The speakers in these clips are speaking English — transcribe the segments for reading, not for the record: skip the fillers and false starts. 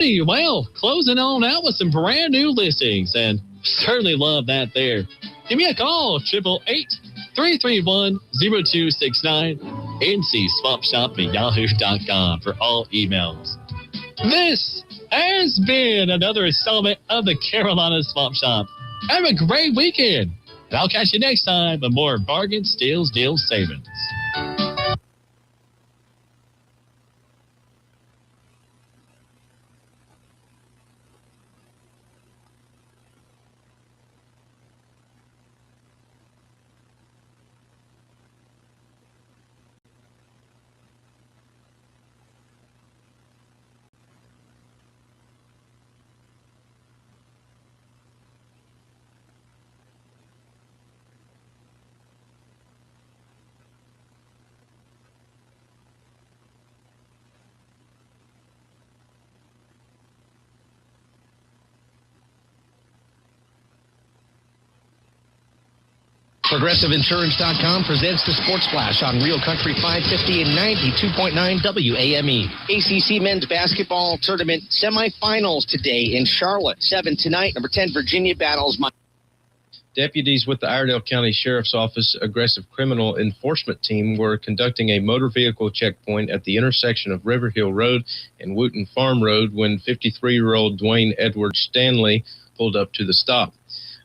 Well, closing on out with some brand new listings, and certainly love that there. Give me a call, 888-331-0269, ncswampshop@yahoo.com for all emails. This has been another installment of the Carolina Swamp Shop. Have a great weekend, and I'll catch you next time with more bargains, steals, deals, savings. ProgressiveInsurance.com presents the Sports Flash on Real Country 550 and 92.9 WAME. ACC Men's Basketball Tournament semifinals today in Charlotte. 7 tonight. Number 10, Virginia battles. Deputies with the Iredell County Sheriff's Office Aggressive Criminal Enforcement Team were conducting a motor vehicle checkpoint at the intersection of River Hill Road and Wooten Farm Road when 53-year-old Dwayne Edward Stanley pulled up to the stop.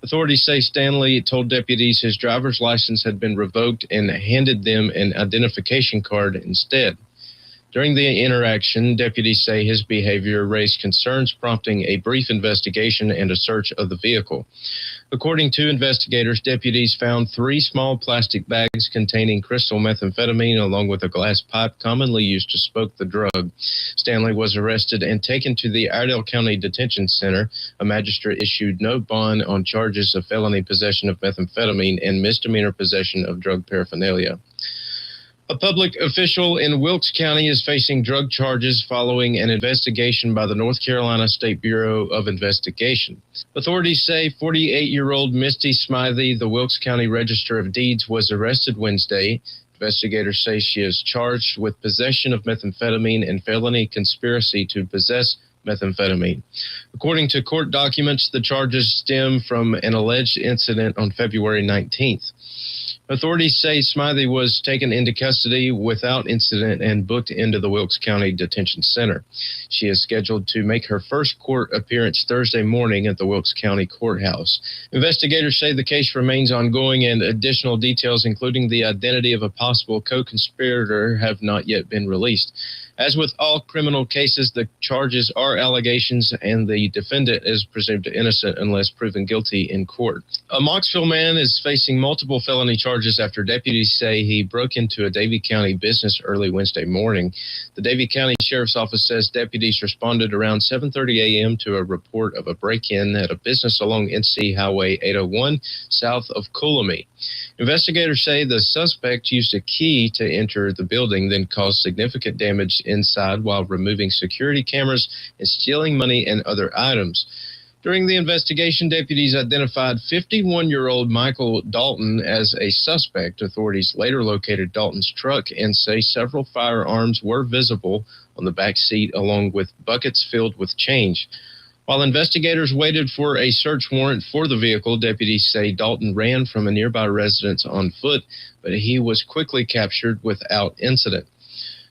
Authorities say Stanley told deputies his driver's license had been revoked and handed them an identification card instead. During the interaction, deputies say his behavior raised concerns, prompting a brief investigation and a search of the vehicle. According to investigators, deputies found 3 small plastic bags containing crystal methamphetamine along with a glass pipe commonly used to smoke the drug. Stanley was arrested and taken to the Iredell County Detention Center. A magistrate issued no bond on charges of felony possession of methamphetamine and misdemeanor possession of drug paraphernalia. A public official in Wilkes County is facing drug charges following an investigation by the North Carolina State Bureau of Investigation. Authorities say 48-year-old Misty Smythe, the Wilkes County Register of Deeds, was arrested Wednesday. Investigators say she is charged with possession of methamphetamine and felony conspiracy to possess methamphetamine. According to court documents, the charges stem from an alleged incident on February 19th. Authorities say Smythe was taken into custody without incident and booked into the Wilkes County Detention Center. She is scheduled to make her first court appearance Thursday morning at the Wilkes County Courthouse. Investigators say the case remains ongoing and additional details, including the identity of a possible co-conspirator, have not yet been released. As with all criminal cases, the charges are allegations and the defendant is presumed innocent unless proven guilty in court. A Mocksville man is facing multiple felony charges after deputies say he broke into a Davie County business early Wednesday morning. The Davie County Sheriff's Office says deputies responded around 7:30 a.m. to a report of a break-in at a business along NC Highway 801 south of Coolamy. Investigators say the suspect used a key to enter the building, then caused significant damage inside while removing security cameras and stealing money and other items. During the investigation, deputies identified 51-year-old Michael Dalton as a suspect. Authorities later located Dalton's truck and say several firearms were visible on the back seat along with buckets filled with change. While investigators waited for a search warrant for the vehicle, deputies say Dalton ran from a nearby residence on foot, but he was quickly captured without incident.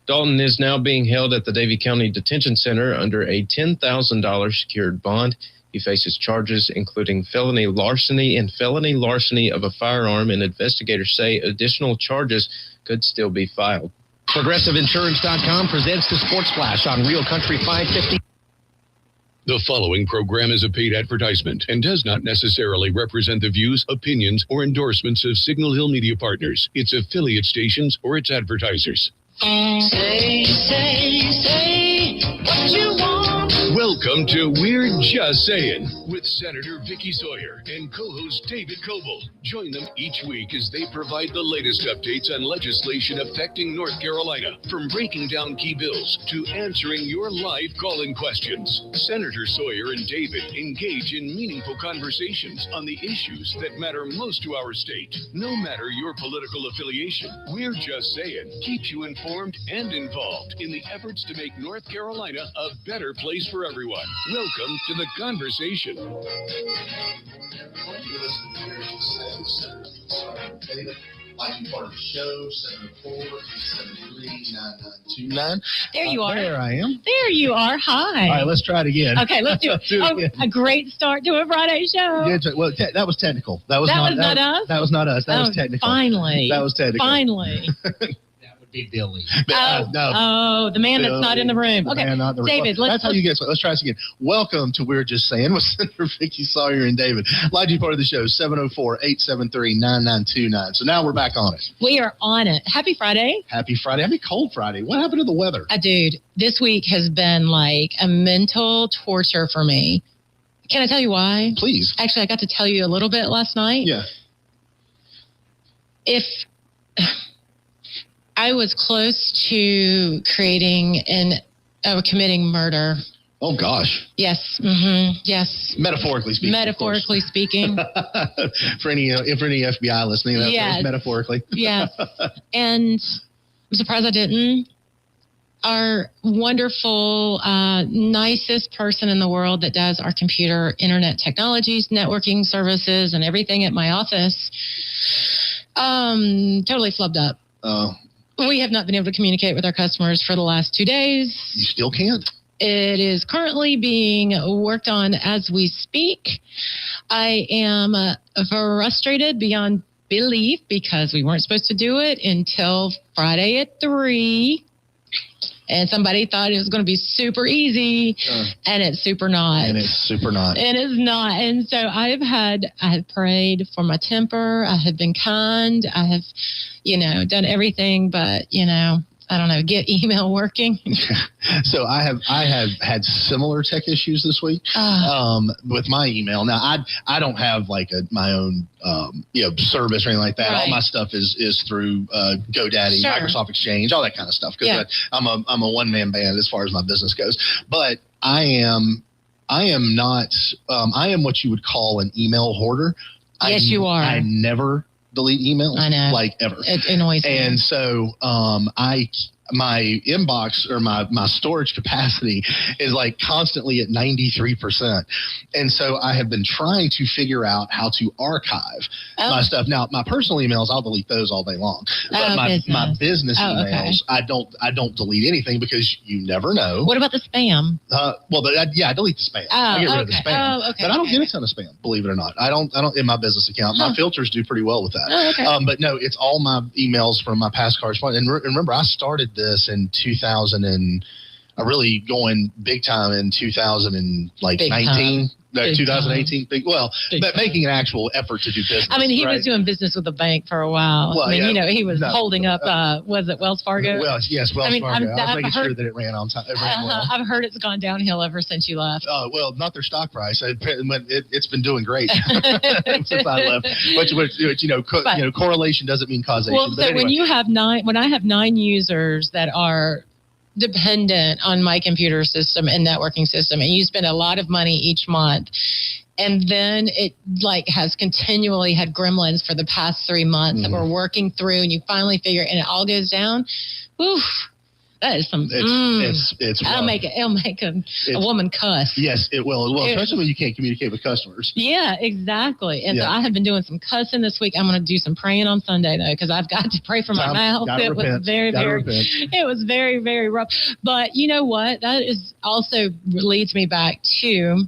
Dalton is now being held at the Davie County Detention Center under a $10,000 secured bond. He faces charges including felony larceny and felony larceny of a firearm, and investigators say additional charges could still be filed. ProgressiveInsurance.com presents the Sports Flash on Real Country 550. The following program is a paid advertisement and does not necessarily represent the views, opinions, or endorsements of Signal Hill Media Partners, its affiliate stations, or its advertisers. Say what you want. Welcome to We're Just Sayin' with Senator Vickie Sawyer and co-host David Coble. Join them each week as they provide the latest updates on legislation affecting North Carolina, from breaking down key bills to answering your live call-in questions. Senator Sawyer and David engage in meaningful conversations on the issues that matter most to our state. No matter your political affiliation, We're Just Sayin' keeps you informed and involved in the efforts to make North Carolina a better place for everyone. everyone. Welcome to the conversation. Like you part of the show, 704-873-9929. There you are. There I am. There you are. Hi. All right, let's try it again. Okay, let's do it. Again. A great start to a Friday show. Yeah, well, that was technical. That was not us? That was not us. That was technical. Finally. That was technical. Finally. Be Billy. No. The man that's not in the room. Okay, David, that's how you get. Let's try this again. Welcome to We're Just Saying with Senator Vickie Sawyer and David. Live to be part of the show, 704-873-9929. So now we're back on it. We are on it. Happy Friday. Happy Friday. Happy cold Friday. What happened to the weather? Dude, this week has been like a mental torture for me. Can I tell you why? Please. Actually, I got to tell you a little bit last night. Yeah. If I was close to committing murder. Oh, gosh. Yes. Mm-hmm. Yes. Metaphorically speaking. Metaphorically speaking. for any FBI listening, that's metaphorically. Yes. And I'm surprised I didn't. Our wonderful, nicest person in the world that does our computer, internet technologies, networking services, and everything at my office, totally flubbed up. Oh. We have not been able to communicate with our customers for the last 2 days. You still can't? It is currently being worked on as we speak. I am frustrated beyond belief because we weren't supposed to do it until Friday at 3. And somebody thought it was going to be super easy, and it's super not. And it's super not. It is not. And so I have prayed for my temper. I have been kind. I have, done everything, but, I don't know, get email working. So I have had similar tech issues this week with my email. Now I don't have like my own service or anything like that. Right. All my stuff is through GoDaddy, sure. Microsoft Exchange, all that kind of stuff. Because I'm a one man band as far as my business goes. But I am not. I am what you would call an email hoarder. Yes, you are. I never delete emails. I know. Like ever. It annoys me. And so my inbox or my storage capacity is like constantly at 93%. And so I have been trying to figure out how to archive my stuff. Now, my personal emails, I'll delete those all day long. But my business emails, I don't delete anything because you never know. What about the spam? I delete the spam. I get rid of the spam. But I don't get a ton of spam, believe it or not. I don't in my business account. My filters do pretty well with that. But no, it's all my emails from my past correspondence. And remember, I started this in 2000 and really going big time in 2019. 2018. But making an actual effort to do business. I mean, he was doing business with a bank for a while. Well, he was holding up, was it Wells Fargo? Well, yes, Wells Fargo. I was making sure that it ran on time. Well. I've heard it's gone downhill ever since you left. Well, not their stock price. It's been doing great since I left. But correlation doesn't mean causation. Well, so anyway. When I have 9 users that are dependent on my computer system and networking system, and you spend a lot of money each month, and then it has continually had gremlins for the past 3 months that we're working through, and you finally figure and it all goes down. Oof. That is some. It'll make a woman cuss. Yes, it will. Well, especially when you can't communicate with customers. Yeah, exactly. And so I have been doing some cussing this week. I'm going to do some praying on Sunday though, because I've got to pray for my mouth. It was very, very rough. But you know what? That is also leads me back to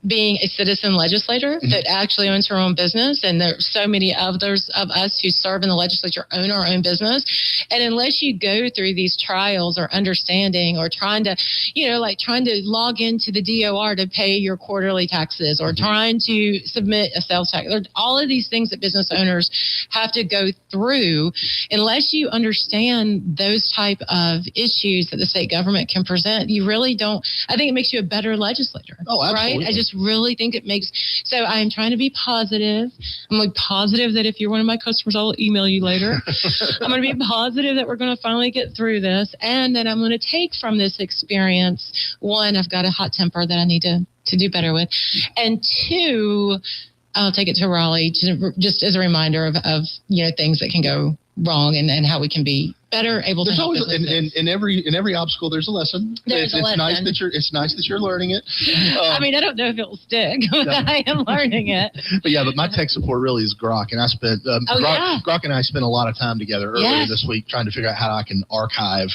being a citizen legislator that actually owns her own business. And there's so many others of us who serve in the legislature own our own business. And unless you go through these trials or understanding or trying to log into the DOR to pay your quarterly taxes or trying to submit a sales tax, all of these things that business owners have to go through, unless you understand those type of issues that the state government can present, you really don't. I think it makes you a better legislator. Oh, absolutely. Right? I just really think it makes, so I'm trying to be positive. I'm positive that if you're one of my customers, I'll email you later. I'm going to be positive that we're going to finally get through this, and that I'm going to take from this experience, one, I've got a hot temper that I need to do better with, and 2, I'll take it to Raleigh just as a reminder of things that can go wrong and how we can be better able to help businesses. in every obstacle there's a lesson. It's nice that you're learning it. I mean, I don't know if it will stick, but I am learning it. But my tech support really is Grok, and I spent Grok and I spent a lot of time together earlier this week trying to figure out how I can archive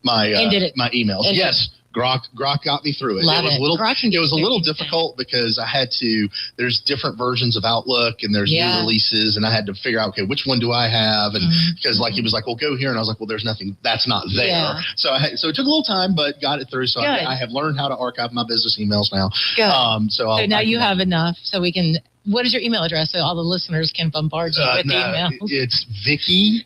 my my emails. Yes. Grok got me through it. It was a little difficult because I had to. There's different versions of Outlook and there's new releases, and I had to figure out which one do I have, and because he was like, well, go here, and I was like, well, there's nothing that's not there. Yeah. So it took a little time, but got it through. So I have learned how to archive my business emails now. Good. So now you have enough, so we can. What is your email address so all the listeners can bombard you with emails? It's Vickie.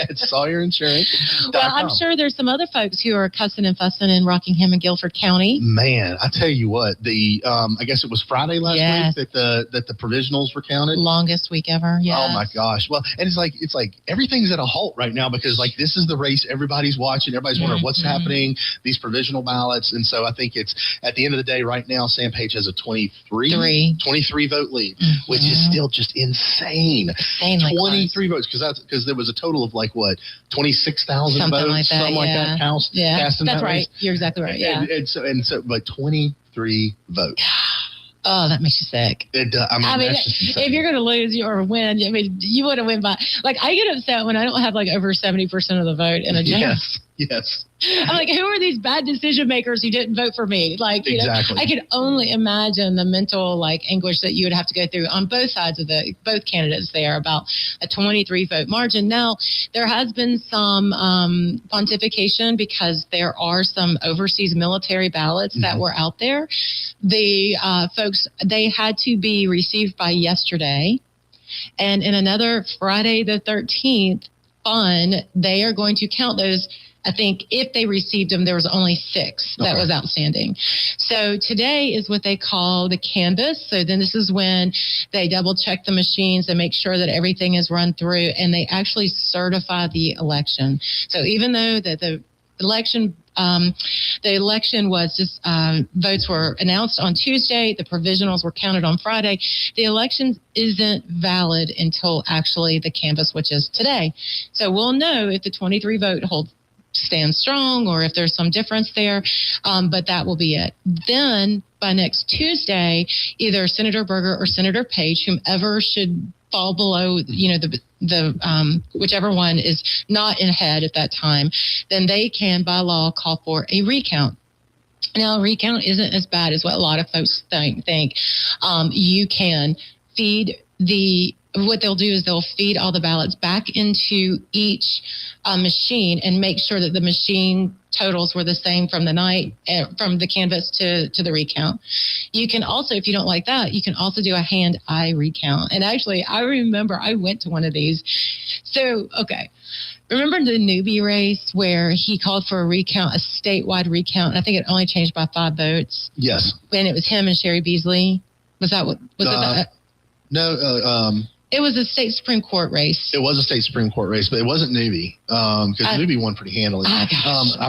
It's Sawyer Insurance. Well, I'm sure there's some other folks who are cussing and fussing in Rockingham and Guilford County. Man, I tell you what, I guess it was Friday last week that the provisionals were counted. Longest week ever. Yes. Oh my gosh. Well, and it's like everything's at a halt right now because this is the race everybody's watching. Everybody's wondering what's happening. These provisional ballots, and so I think it's at the end of the day right now. Sam Page has a 23 vote lead, which is still just insane. 23 votes because there was a total of 26,000 votes, something like that. Cast in that's that right. race. You're exactly right. Yeah, and so, but 23 votes. Oh, that makes you sick. I mean, if you're going to lose or win, I mean, you want to win by. I get upset when I don't have over 70% of the vote in a general. Yes. I'm like, who are these bad decision makers who didn't vote for me? Exactly. I could only imagine the mental anguish that you would have to go through on both sides of both candidates there about a 23 vote margin. Now, there has been some pontification because there are some overseas military ballots that were out there. The folks, they had to be received by yesterday. And in another Friday the 13th fund, they are going to count those. I think if they received them, there was only 6 that was outstanding. So today is what they call the canvass. So then this is when they double check the machines and make sure that everything is run through, and they actually certify the election. So even though that the election was just votes were announced on Tuesday, the provisionals were counted on Friday, the election isn't valid until actually the canvass, which is today. So we'll know if the 23 vote stands strong or if there's some difference there, but that will be it. Then by next Tuesday, either Senator Berger or Senator Page, whomever should fall below, the whichever one is not in head at that time, then they can by law call for a recount. Now, a recount isn't as bad as what a lot of folks think. You can feed what they'll do is they'll feed all the ballots back into each machine and make sure that the machine totals were the same from the night, from the canvass to the recount. You can also, if you don't like that, you can also do a hand-eye recount. And actually, I remember I went to one of these. So, okay. Remember the newbie race where he called for a recount, a statewide recount, and I think it only changed by 5 votes? Yes. And it was him and Sherry Beasley. Was that what? No, it was a state Supreme Court race. It was a state Supreme Court race, but it wasn't Newby because Newby won pretty handily. I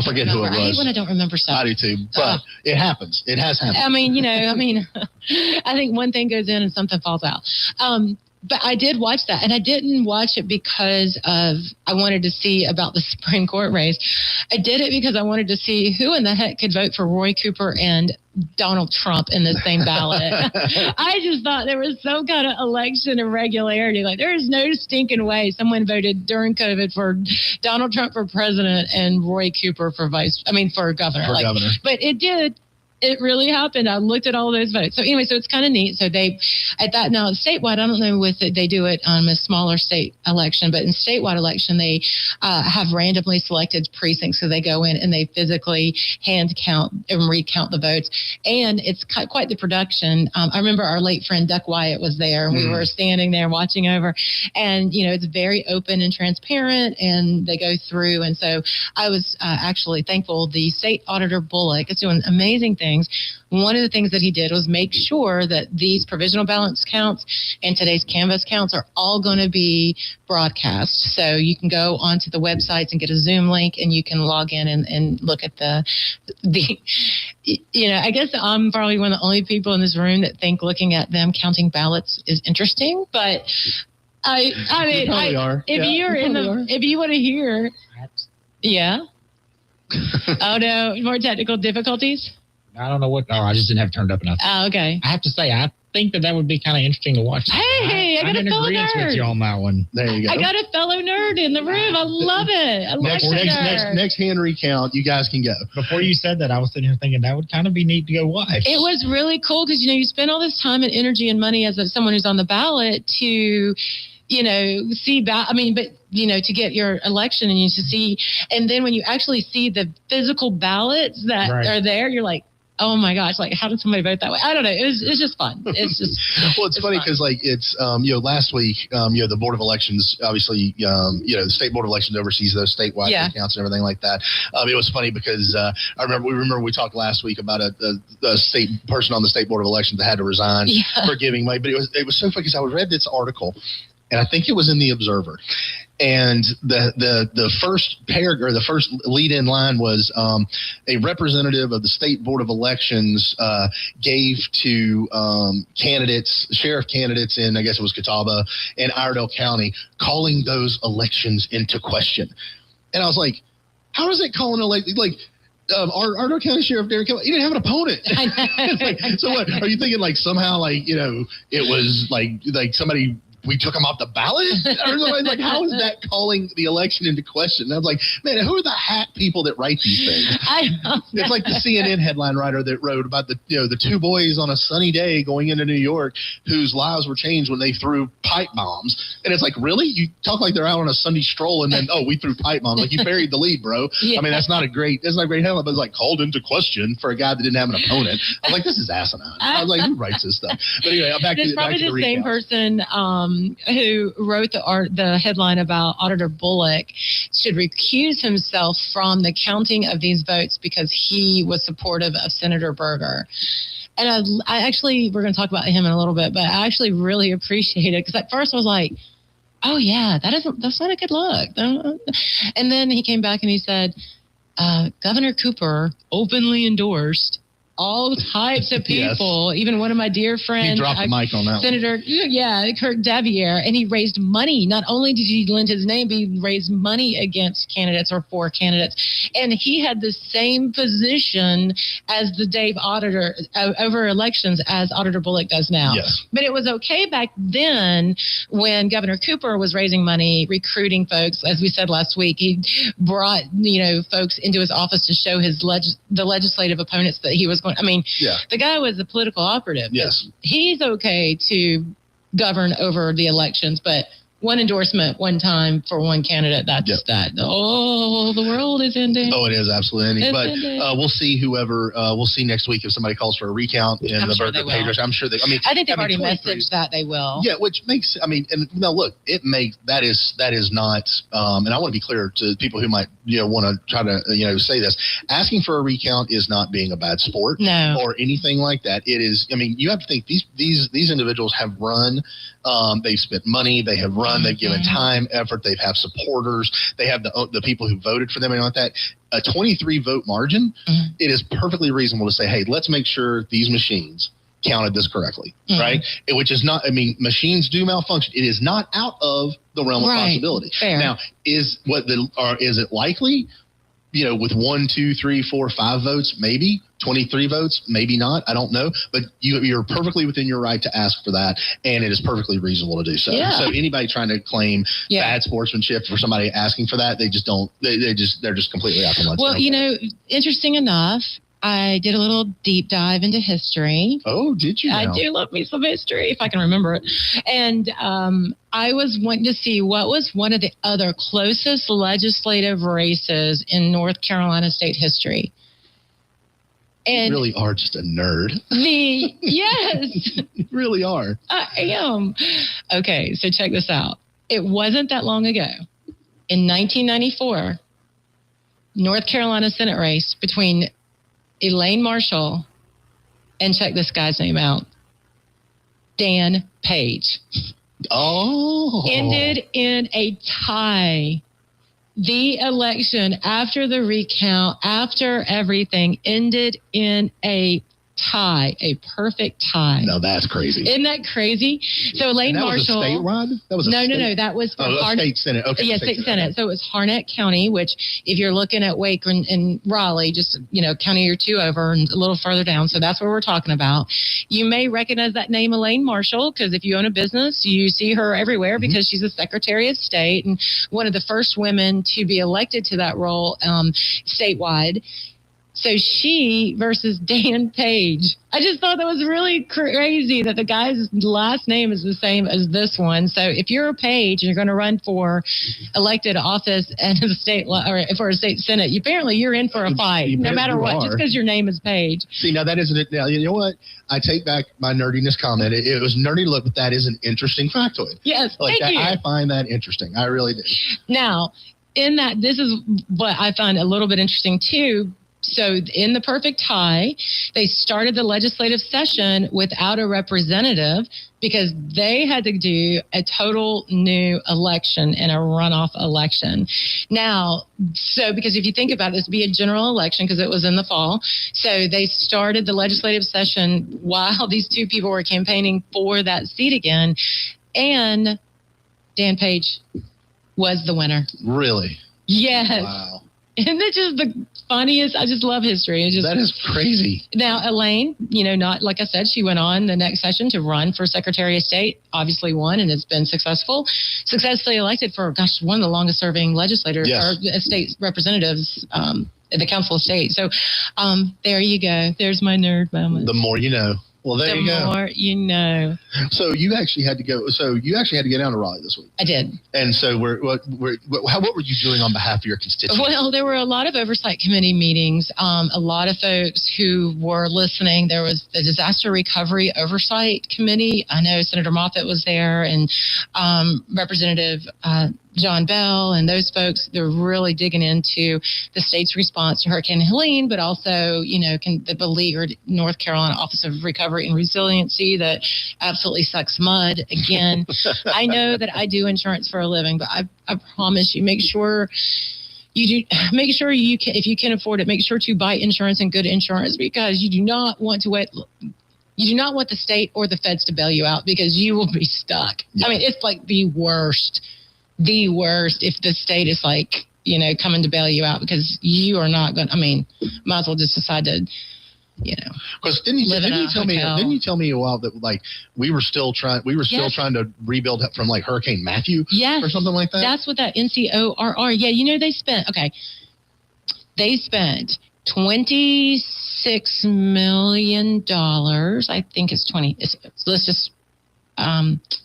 forget who it was. I hate when I don't remember stuff. I do too, but it happens. It has happened. I mean, I think one thing goes in and something falls out. But I did watch that, and I didn't watch it because I wanted to see about the Supreme Court race. I did it because I wanted to see who in the heck could vote for Roy Cooper and Donald Trump in the same ballot. I just thought there was some kind of election irregularity. There is no stinking way someone voted during COVID for Donald Trump for president and Roy Cooper for governor. Governor. But it did. It really happened. I looked at all those votes. So anyway, so it's kind of neat. So now statewide, I don't know they do it on a smaller state election, but in statewide election, they have randomly selected precincts. So they go in and they physically hand count and recount the votes. And it's quite the production. I remember our late friend Duck Wyatt was there, and we were standing there watching over. And, it's very open and transparent, and they go through. And so I was actually thankful. The state auditor Bullock is doing amazing things. One of the things that he did was make sure that these provisional balance counts and today's canvass counts are all going to be broadcast. So you can go onto the websites and get a Zoom link, and you can log in and look at the I guess I'm probably one of the only people in this room that think looking at them counting ballots is interesting, but I mean, if you want to hear, yeah. Oh no, more technical difficulties. I don't know what. Oh, I just didn't have it turned up enough. Oh, okay. I have to say, I think that would be kind of interesting to watch. Hey, I got a fellow nerd. with you on that one. There you go. I got a fellow nerd in the room. I love it. Next hand recount, you guys can go. Before you said that, I was sitting here thinking that would kind of be neat to go watch. It was really cool because, you spend all this time and energy and money as someone who's on the ballot to, see, to get your election and to see. And then when you actually see the physical ballots that are there, you're like, oh my gosh! Like, how did somebody vote that way? I don't know. It's just fun. It's just it's funny because last week the Board of Elections obviously the State Board of Elections oversees those statewide accounts and everything like that. It was funny because I remember we talked last week about a state person on the State Board of Elections that had to resign for giving money. But it was so funny because I read this article, and I think it was in the Observer. And the first paragraph, the first lead-in line was a representative of the State Board of Elections gave to sheriff candidates in, I guess it was Catawba and Iredell County, calling those elections into question. And I was like, how is it calling Iredell County Sheriff Derek Kelly, he didn't have an opponent. So what? Are you thinking somehow it was like somebody, we took him off the ballot? Or something? How is that calling the election into question? And I was like, man, who are the hack people that write these things? It's like the CNN headline writer that wrote about the two boys on a sunny day going into New York whose lives were changed when they threw pipe bombs. And it's like, really? You talk like they're out on a Sunday stroll and then, we threw pipe bombs. Like, you buried the lead, bro. Yeah. I mean, that's not a great headline, but it's like called into question for a guy that didn't have an opponent. I was like, this is asinine. I was like, who writes this stuff? But anyway, back to the same person who wrote the headline about Auditor Bullock should recuse himself from the counting of these votes because he was supportive of Senator Berger. And I actually, we're going to talk about him in a little bit, but I actually really appreciate it because at first I was like, oh yeah, that's not a good look. And then he came back and he said, Governor Cooper openly endorsed all types of people, even one of my dear friends. He dropped the mic on that Senator, Kirk Davier, and he raised money. Not only did he lend his name, but he raised money against candidates or for candidates. And he had the same position as the Dave Auditor over elections as Auditor Bullock does now. Yes. But it was okay back then when Governor Cooper was raising money, recruiting folks. As we said last week, he brought, folks into his office to show the legislative opponents that he was going. I mean, the guy was a political operative. Yes. He's okay to govern over the elections, but one endorsement, one time for one candidate, that's that. Oh, the world is ending. Oh, it is absolutely ending. We'll see we'll see next week if somebody calls for a recount in the Berger page. I'm sure I think they've already messaged that they will. Yeah, which makes, and now look, that is not, and I want to be clear to people who might, want to try to, say this. Asking for a recount is not being a bad sport or anything like that. It is, you have to think these individuals have run, they've spent money, they have run, they've given time, effort, they have supporters, they have the people who voted for them and like that. A 23 vote margin, it is perfectly reasonable to say, hey, let's make sure these machines counted this correctly, right? Which is not, machines do malfunction. It is not out of the realm of possibility. Fair. Now, is it likely? With 1, 2, 3, 4, 5 votes, maybe 23 votes, maybe not. I don't know, but you're perfectly within your right to ask for that, and it is perfectly reasonable to do so. Yeah. So anybody trying to claim bad sportsmanship for somebody asking for that, they just don't. They're just completely out the left. Well, interesting enough, I did a little deep dive into history. Oh, did you? I do love me some history, if I can remember it. And I was wanting to see what was one of the other closest legislative races in North Carolina state history. And you really are just a nerd. Yes. You really are. I am. Okay, so check this out. It wasn't that long ago. In 1994, North Carolina Senate race between Elaine Marshall and check this guy's name out, Dan Page. Oh. Ended in a tie. The election, after the recount, after everything, ended in a tie, a perfect tie. No, that's crazy. Isn't that crazy? So Elaine Marshall. Was a statewide? That was no. That was state senate. Okay, yeah, state senate. So it was Harnett County, which if you're looking at Wake and Raleigh, just county or two over and a little further down. So that's what we're talking about. You may recognize that name, Elaine Marshall, because if you own a business, you see her everywhere because she's a Secretary of State and one of the first women to be elected to that role statewide. So she versus Dan Page. I just thought that was really crazy that the guy's last name is the same as this one. So if you're a Page and you're going to run for elected office and a state or for a state senate, you're in for a fight, no matter what, just because your name is Page. See, now that isn't it. Now you know what? I take back my nerdiness comment. It was nerdy to look, but that is an interesting factoid. Yes, thank you. I find that interesting. I really do. Now, this is what I find a little bit interesting too. So in the perfect tie, they started the legislative session without a representative because they had to do a total new election and a runoff election. Now, because if you think about it, this would be a general election because it was in the fall. So they started the legislative session while these two people were campaigning for that seat again. And Dan Page was the winner. Really? Yes. Wow. Isn't it just the funniest? I just love history. That is crazy. Now, Elaine, not like I said, she went on the next session to run for Secretary of State, obviously won and has been successfully elected for, one of the longest serving legislators or state representatives at the Council of State. So there you go. There's my nerd moment. The more you know. Well, there you go. The more you know. So you actually had to go. So you actually had to get down to Raleigh this week. I did. And so what were you doing on behalf of your constituents? Well, there were a lot of oversight committee meetings. A lot of folks who were listening. There was the Disaster Recovery Oversight Committee. I know Senator Moffitt was there, and Representative John Bell and those folks. They're really digging into the state's response to Hurricane Helene, but also, the beleaguered North Carolina Office of Recovery and Resiliency that absolutely sucks mud. Again, I know that I do insurance for a living, but I promise you, make sure you can, if you can afford it, make sure to buy insurance and good insurance because you do not want to wait. You do not want the state or the feds to bail you out because you will be stuck. Yeah. I mean, it's like the worst if the state is coming to bail you out because you are not going might as well just decide to, because didn't you tell me a while that we were still trying to rebuild from Hurricane Matthew or something like that? That's what that NCORR. Yeah. They spent $26 million. I think it's 20. Let's just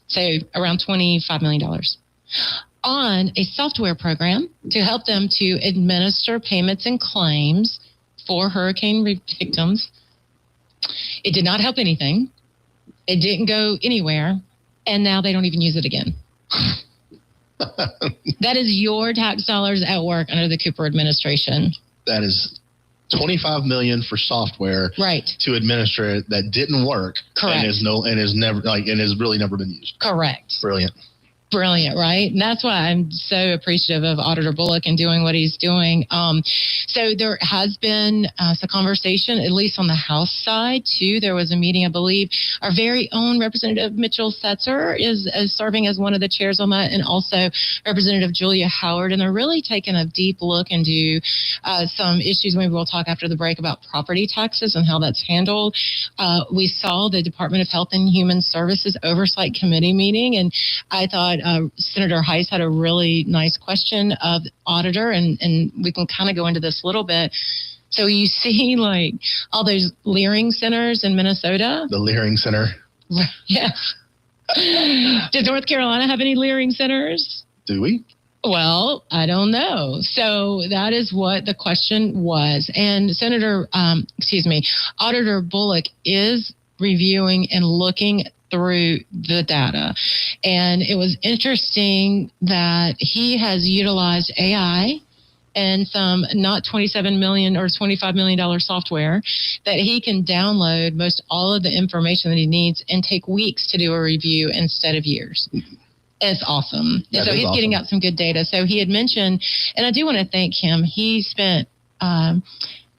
say around $25 million on a software program to help them to administer payments and claims for hurricane victims. It did not help anything. It didn't go anywhere. And now they don't even use it again. That is your tax dollars at work under the Cooper administration. That is $25 million for software to administer it that didn't work. Correct. And has really never been used. Correct. Brilliant, right? And that's why I'm so appreciative of Auditor Bullock and doing what he's doing. So there has been some conversation, at least on the House side, too. There was a meeting, I believe. Our very own Representative Mitchell Setzer is serving as one of the chairs on that, and also Representative Julia Howard. And they're really taking a deep look into some issues. Maybe we'll talk after the break about property taxes and how that's handled. We saw the Department of Health and Human Services Oversight Committee meeting, and I thought Senator Heiss had a really nice question of auditor, and we can kind of go into this a little bit. So you see all those Leering centers in Minnesota. The Leering Center. Yes. Does North Carolina have any Leering centers? Do we? Well, I don't know. So that is what the question was. And Auditor Bullock is reviewing and looking through the data. And it was interesting that he has utilized AI and some not $27 million or $25 million software that he can download most all of the information that he needs and take weeks to do a review instead of years. It's awesome. And so he's getting out some good data. So he had mentioned, and I do want to thank him, he spent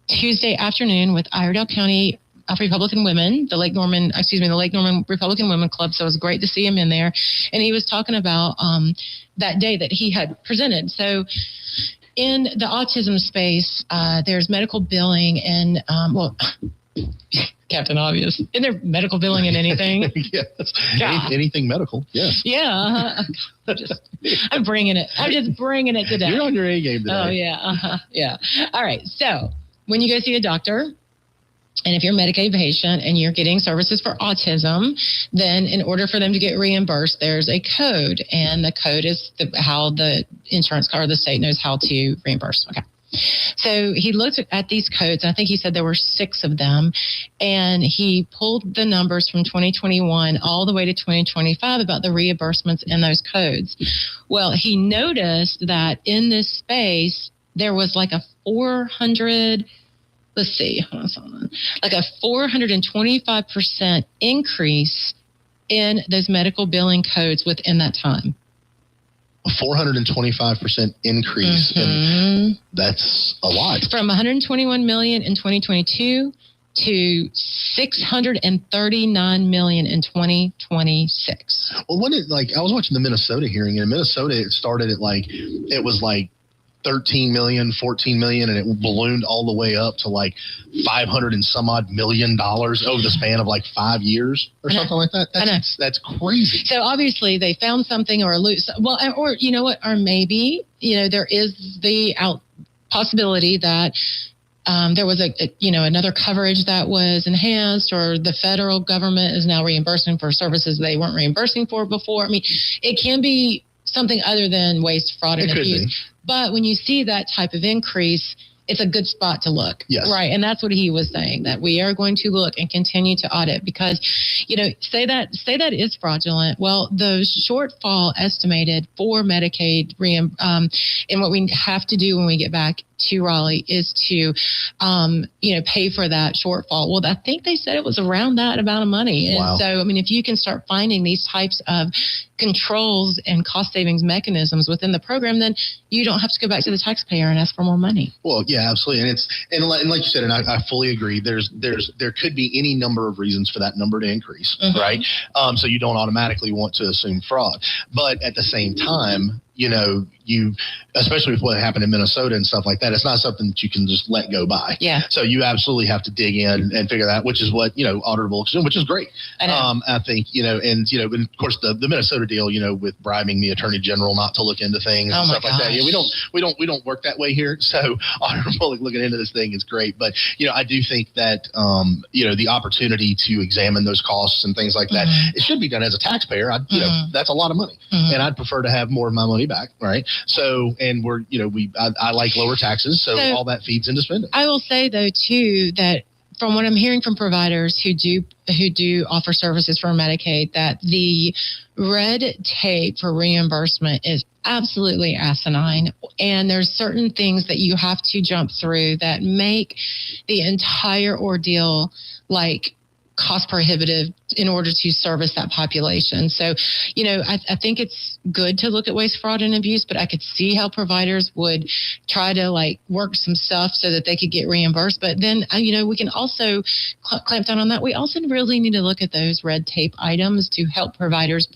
Tuesday afternoon with Iredell County Republican women, the Lake Norman Republican Women Club. So it was great to see him in there. And he was talking about that day that he had presented. So in the autism space, there's medical billing and, Captain Obvious. Isn't there medical billing in anything? Yes. Anything medical. Yes. Yeah. I'm bringing it. I'm just bringing it today. You're on your A game today. Oh, yeah. Yeah. All right. So when you go see a doctor, and if you're a Medicaid patient and you're getting services for autism, then in order for them to get reimbursed, there's a code. And the code is how the insurance or the state knows how to reimburse. Okay. So he looked at these codes, and I think he said there were 6 of them, and he pulled the numbers from 2021 all the way to 2025 about the reimbursements in those codes. Well, he noticed that in this space, there was like a 425% increase in those medical billing codes within that time. A 425% increase. And that's a lot. From 121 million in 2022 to 639 million in 2026. Well, when it I was watching the Minnesota hearing, and in Minnesota it started at it was 13 million, 14 million, and it ballooned all the way up to $500 and some odd million over the span of 5 years or something like that. That's crazy. So obviously they found something or you know what, or maybe, there is the possibility that there was another coverage that was enhanced, or the federal government is now reimbursing for services they weren't reimbursing for before. I mean, it can be something other than waste, fraud, and abuse. But when you see that type of increase, it's a good spot to look. Yes. Right. And that's what he was saying, that we are going to look and continue to audit because, say that is fraudulent. Well, the shortfall estimated for Medicaid and what we have to do when we get back to Raleigh is to, pay for that shortfall. Well, I think they said it was around that amount of money. And wow. So, if you can start finding these types of controls and cost savings mechanisms within the program, then you don't have to go back to the taxpayer and ask for more money. Well, yeah, absolutely. And like you said, and I fully agree, there could be any number of reasons for that number to increase, right? So you don't automatically want to assume fraud. But at the same time, you, especially with what happened in Minnesota and stuff like that, it's not something that you can just let go by. Yeah. So you absolutely have to dig in and figure that out, which is what, auditable, which is great. I think, and of course the Minnesota deal, with bribing the attorney general not to look into things and stuff like that. Yeah, we don't work that way here. So auditable looking into this thing is great. But, I do think that, the opportunity to examine those costs and things like that, it should be done as a taxpayer. That's a lot of money, and I'd prefer to have more of my money back. Right. So, and I like lower taxes. So all that feeds into spending. I will say though, too, that from what I'm hearing from providers who do offer services for Medicaid, that the red tape for reimbursement is absolutely asinine. And there's certain things that you have to jump through that make the entire ordeal cost prohibitive in order to service that population. So, I think it's good to look at waste, fraud, and abuse, but I could see how providers would try to work some stuff so that they could get reimbursed. But then, we can also clamp down on that. We also really need to look at those red tape items to help providers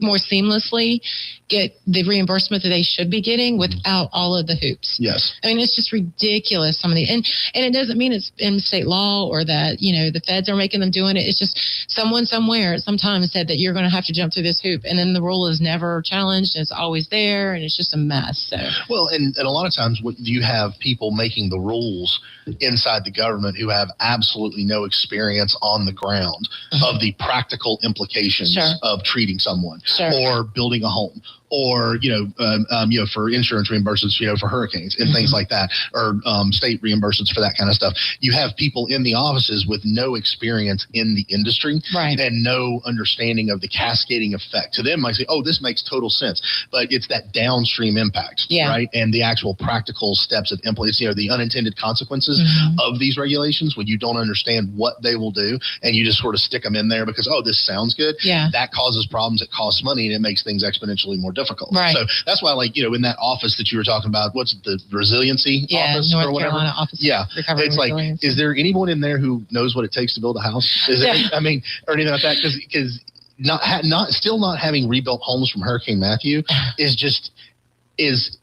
more seamlessly get the reimbursement that they should be getting without all of the hoops. Yes. It's just ridiculous, some of the, and it doesn't mean it's in state law or that, the feds are making them doing it. It's just someone somewhere at some time said that you're going to have to jump through this hoop, and then the rule is never challenged. It's always there, and it's just a mess. So. Well, and a lot of times you have people making the rules inside the government who have absolutely no experience on the ground of the practical implications of treating someone or building a home. Or, for insurance reimbursements, for hurricanes and things like that, or state reimbursements for that kind of stuff. You have people in the offices with no experience in the industry and no understanding of the cascading effect. To them, I say, oh, this makes total sense. But it's that downstream impact, right? And the actual practical steps of implementation, the unintended consequences of these regulations when you don't understand what they will do and you just sort of stick them in there because, oh, this sounds good. Yeah. That causes problems. It costs money and it makes things exponentially more difficult. difficult. Right. So that's why, like, in that office that you were talking about, what's it, the resiliency office North or whatever? Carolina office. Yeah. Recovery It's like, is there anyone in there who knows what it takes to build a house? Is it, I mean, or anything like that? Because still not having rebuilt homes from Hurricane Matthew is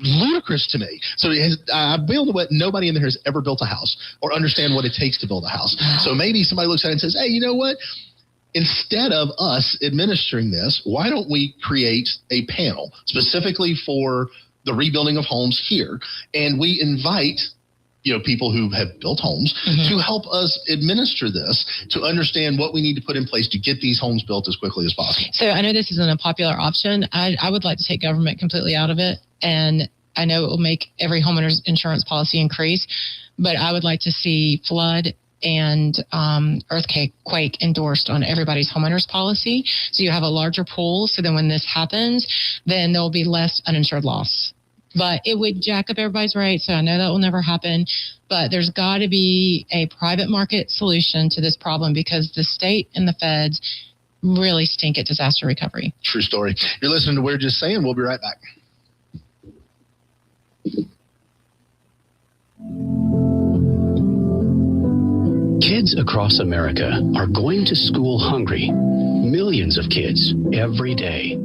ludicrous to me. So I've been able to bet nobody in there has ever built a house or understand what it takes to build a house. So maybe somebody looks at it and says, hey, you know what? Instead of us administering this, why don't we create a panel specifically for the rebuilding of homes here? And we invite people who have built homes to help us administer this, to understand what we need to put in place to get these homes built as quickly as possible. So I know this isn't a popular option. I would like to take government completely out of it. And I know it will make every homeowner's insurance policy increase, but I would like to see flood and earthquake endorsed on everybody's homeowner's policy. So you have a larger pool. So then when this happens, then there will be less uninsured loss. But it would jack up everybody's rates. So I know that will never happen. But there's got to be a private market solution to this problem because the state and the feds really stink at disaster recovery. True story. You're listening to We're Just Saying. We'll be right back. Kids across America are going to school hungry. Millions of kids every day.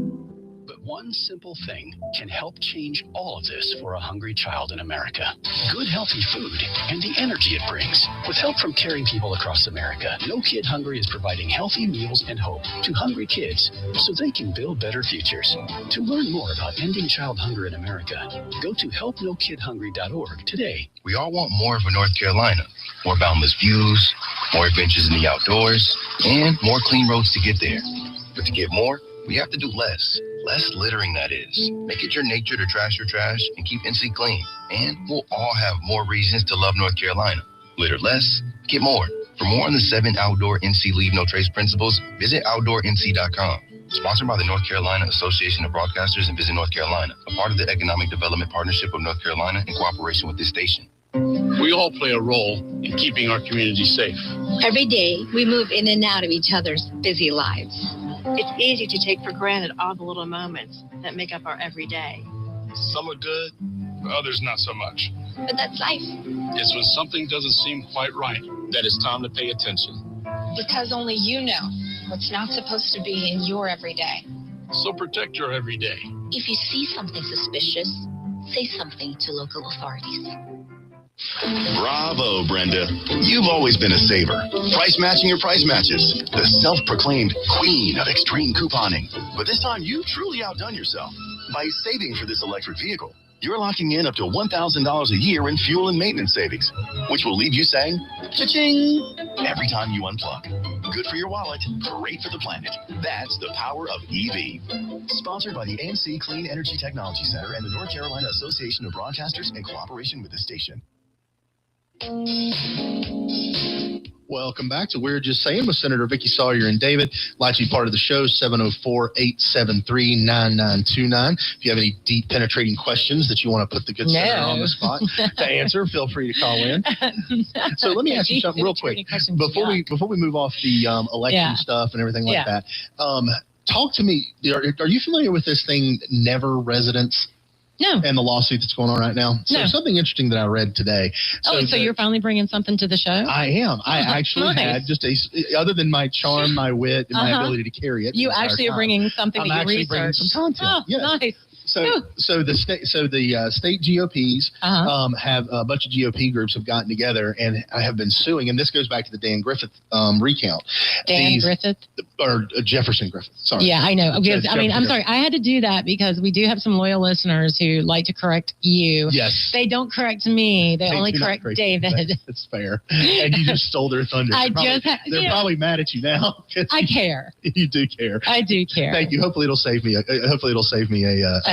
But one simple thing can help change all of this for a hungry child in America. Good, healthy food and the energy it brings. With help from caring people across America, No Kid Hungry is providing healthy meals and hope to hungry kids so they can build better futures. To learn more about ending child hunger in America, go to helpnokidhungry.org today. We all want more for North Carolina. More boundless views, more adventures in the outdoors, and more clean roads to get there. But to get more, we have to do less. Less littering, that is. Make it your nature to trash your trash and keep NC clean. And we'll all have more reasons to love North Carolina. Litter less, get more. For more on the 7 outdoor NC Leave No Trace principles, visit outdoornc.com. Sponsored by the North Carolina Association of Broadcasters and Visit North Carolina, a part of the Economic Development Partnership of North Carolina in cooperation with this station. We all play a role in keeping our community safe. Every day, we move in and out of each other's busy lives. It's easy to take for granted all the little moments that make up our everyday. Some are good, others not so much. But that's life. It's when something doesn't seem quite right that it's time to pay attention. Because only you know what's not supposed to be in your everyday. So protect your everyday. If you see something suspicious, say something to local authorities. Bravo, Brenda. You've always been a saver. Price matching your price matches. The self-proclaimed queen of extreme couponing. But this time, you've truly outdone yourself. By saving for this electric vehicle, you're locking in up to $1,000 a year in fuel and maintenance savings, which will leave you saying, cha-ching, every time you unplug. Good for your wallet, great for the planet. That's the power of EV. Sponsored by the ANC Clean Energy Technology Center and the North Carolina Association of Broadcasters in cooperation with the station. Welcome back to We're Just Saying with Senator Vickie Sawyer and David. Like to be part of the show, 704-873-9929. If you have any deep penetrating questions that you want to put the good senator on the spot to answer, feel free to call in. So let me ask you something real quick. Before we move off the election stuff and everything like that, talk to me. Are you familiar with this thing, Never Residents? No. And the lawsuit that's going on right now. So something interesting that I read today. So you're finally bringing something to the show? I am. I actually had just other than my charm, my wit, and my ability to carry it. You actually are bringing something that you researched. Bringing some content. Oh, yes. Nice. So the state GOPs have a bunch of GOP groups have gotten together and have been suing, and this goes back to the Dan Griffith recount. Griffith or Jefferson Griffith. Sorry. Yeah, I know. Because, I'm sorry. I had to do that because we do have some loyal listeners who like to correct you. Yes. They don't correct me. They only correct David. That's fair. And you just stole their thunder. They're probably mad at you now. I care. You do care. I do care. Thank you. Hopefully it'll save me.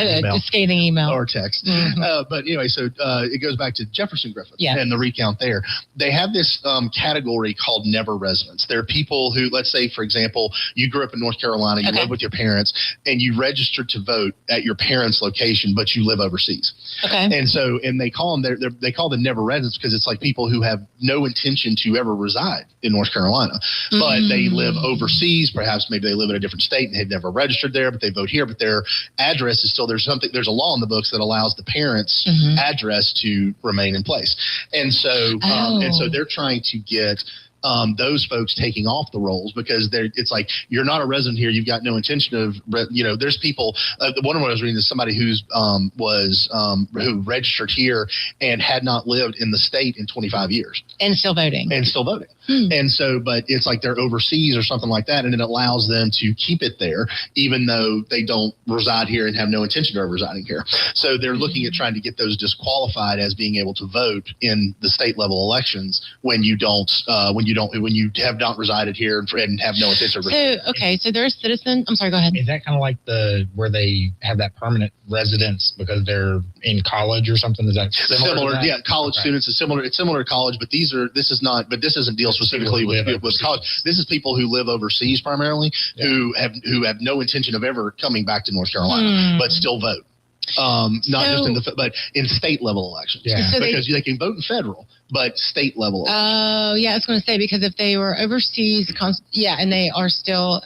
A a scathing email or text. But anyway, so it goes back to Jefferson Griffin and the recount there. They have this category called never residents. There are people who, let's say, for example, you grew up in North Carolina, you live with your parents, and you registered to vote at your parents' location, but you live overseas. And they call them they call them never residents because it's like people who have no intention to ever reside in North Carolina, but they live overseas. Perhaps maybe they live in a different state and they've never registered there, but they vote here. But their address is still there's a law in the books that allows the parents' address to remain in place, and so they're trying to get those folks taking off the rolls because it's like you're not a resident here. You've got no intention of, there's people. The one I was reading is somebody who registered here and had not lived in the state in 25 years and still voting. And so, but it's like they're overseas or something like that, and it allows them to keep it there, even though they don't reside here and have no intention of residing here. So they're looking at trying to get those disqualified as being able to vote in the state level elections when you have not resided here and have no intention of residing. So they're a citizen. I'm sorry, go ahead. Is that kind of like where they have that permanent residence because they're in college or something? Is that similar? Yeah, college students is similar. It's similar to college, but this doesn't deal specifically with college. This is people who live overseas primarily, who have no intention of ever coming back to North Carolina, but still vote. But in state level elections, because they can vote in federal, but state level. Oh, yeah, I was going to say because if they were overseas, and they are still,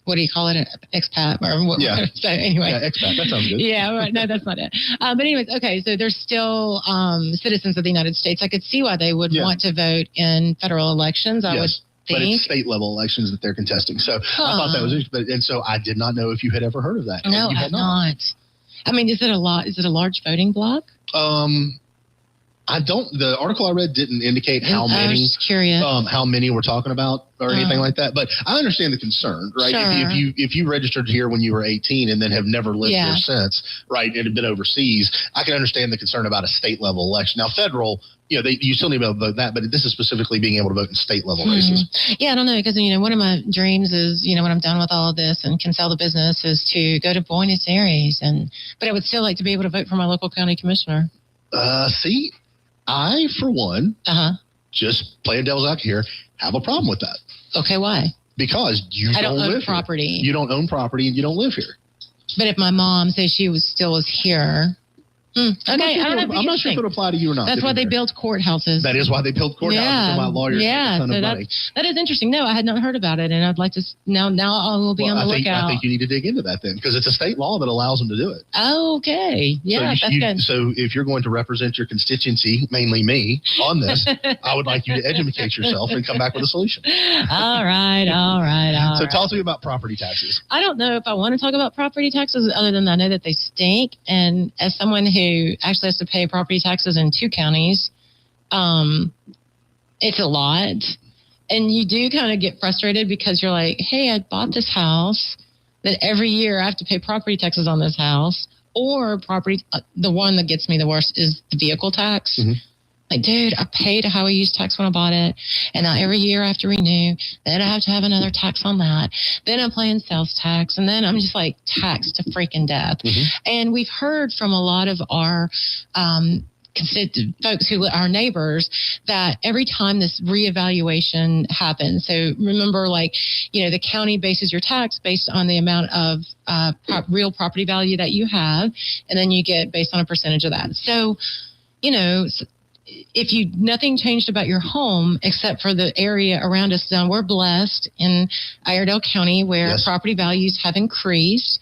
what do you call it, an expat or what? Yeah. So anyway, expat. That sounds good. Yeah, right. No, that's not it. But anyways, okay, so they're still citizens of the United States. I could see why they would want to vote in federal elections. I would. But it's state level elections that they're contesting. So I thought that was interesting. And so I did not know if you had ever heard of that. No, I have not. I mean, is it a large voting block? The article I read didn't indicate how many. I was curious. How many we're talking about or anything like that. But I understand the concern, right? Sure. If you registered here when you were 18 and then have never lived here since, right, and have been overseas, I can understand the concern about a state level election. Now, federal, you still need to be able to vote that, but this is specifically being able to vote in state level races. Yeah, I don't know, because, one of my dreams is, when I'm done with all of this and can sell the business is to go to Buenos Aires. But I would still like to be able to vote for my local county commissioner. See, I, for one, just playing devil's advocate here, have a problem with that. Okay, why? Because I don't own property. You don't own property and you don't live here. But if my mom says she was here. Okay, I'm not sure if it would apply to you or not. That's why they built courthouses. That is why they built courthouses. Yeah. My lawyers that is interesting. No, I had not heard about it, and I'd like to now. I will be on the lookout. I think you need to dig into that then, because it's a state law that allows them to do it. Okay, yeah, that's good. So if you're going to represent your constituency, mainly me, on this, I would like you to educate yourself and come back with a solution. All right. So talk to me about property taxes. I don't know if I want to talk about property taxes, other than I know that they stink, and as someone who actually has to pay property taxes in 2 counties. It's a lot. And you do kind of get frustrated because you're like, hey, I bought this house that every year I have to pay property taxes on this house, or property. The one that gets me the worst is the vehicle tax. Like, dude, I paid a highway use tax when I bought it, and now every year I have to renew. Then I have to have another tax on that. Then I'm paying sales tax, and then I'm just like taxed to freaking death. And we've heard from a lot of our folks who are neighbors that every time this reevaluation happens, so remember, the county bases your tax based on the amount of real property value that you have, and then you get based on a percentage of that. So, if nothing changed about your home except for the area around us. Now, we're blessed in Iredell County where property values have increased.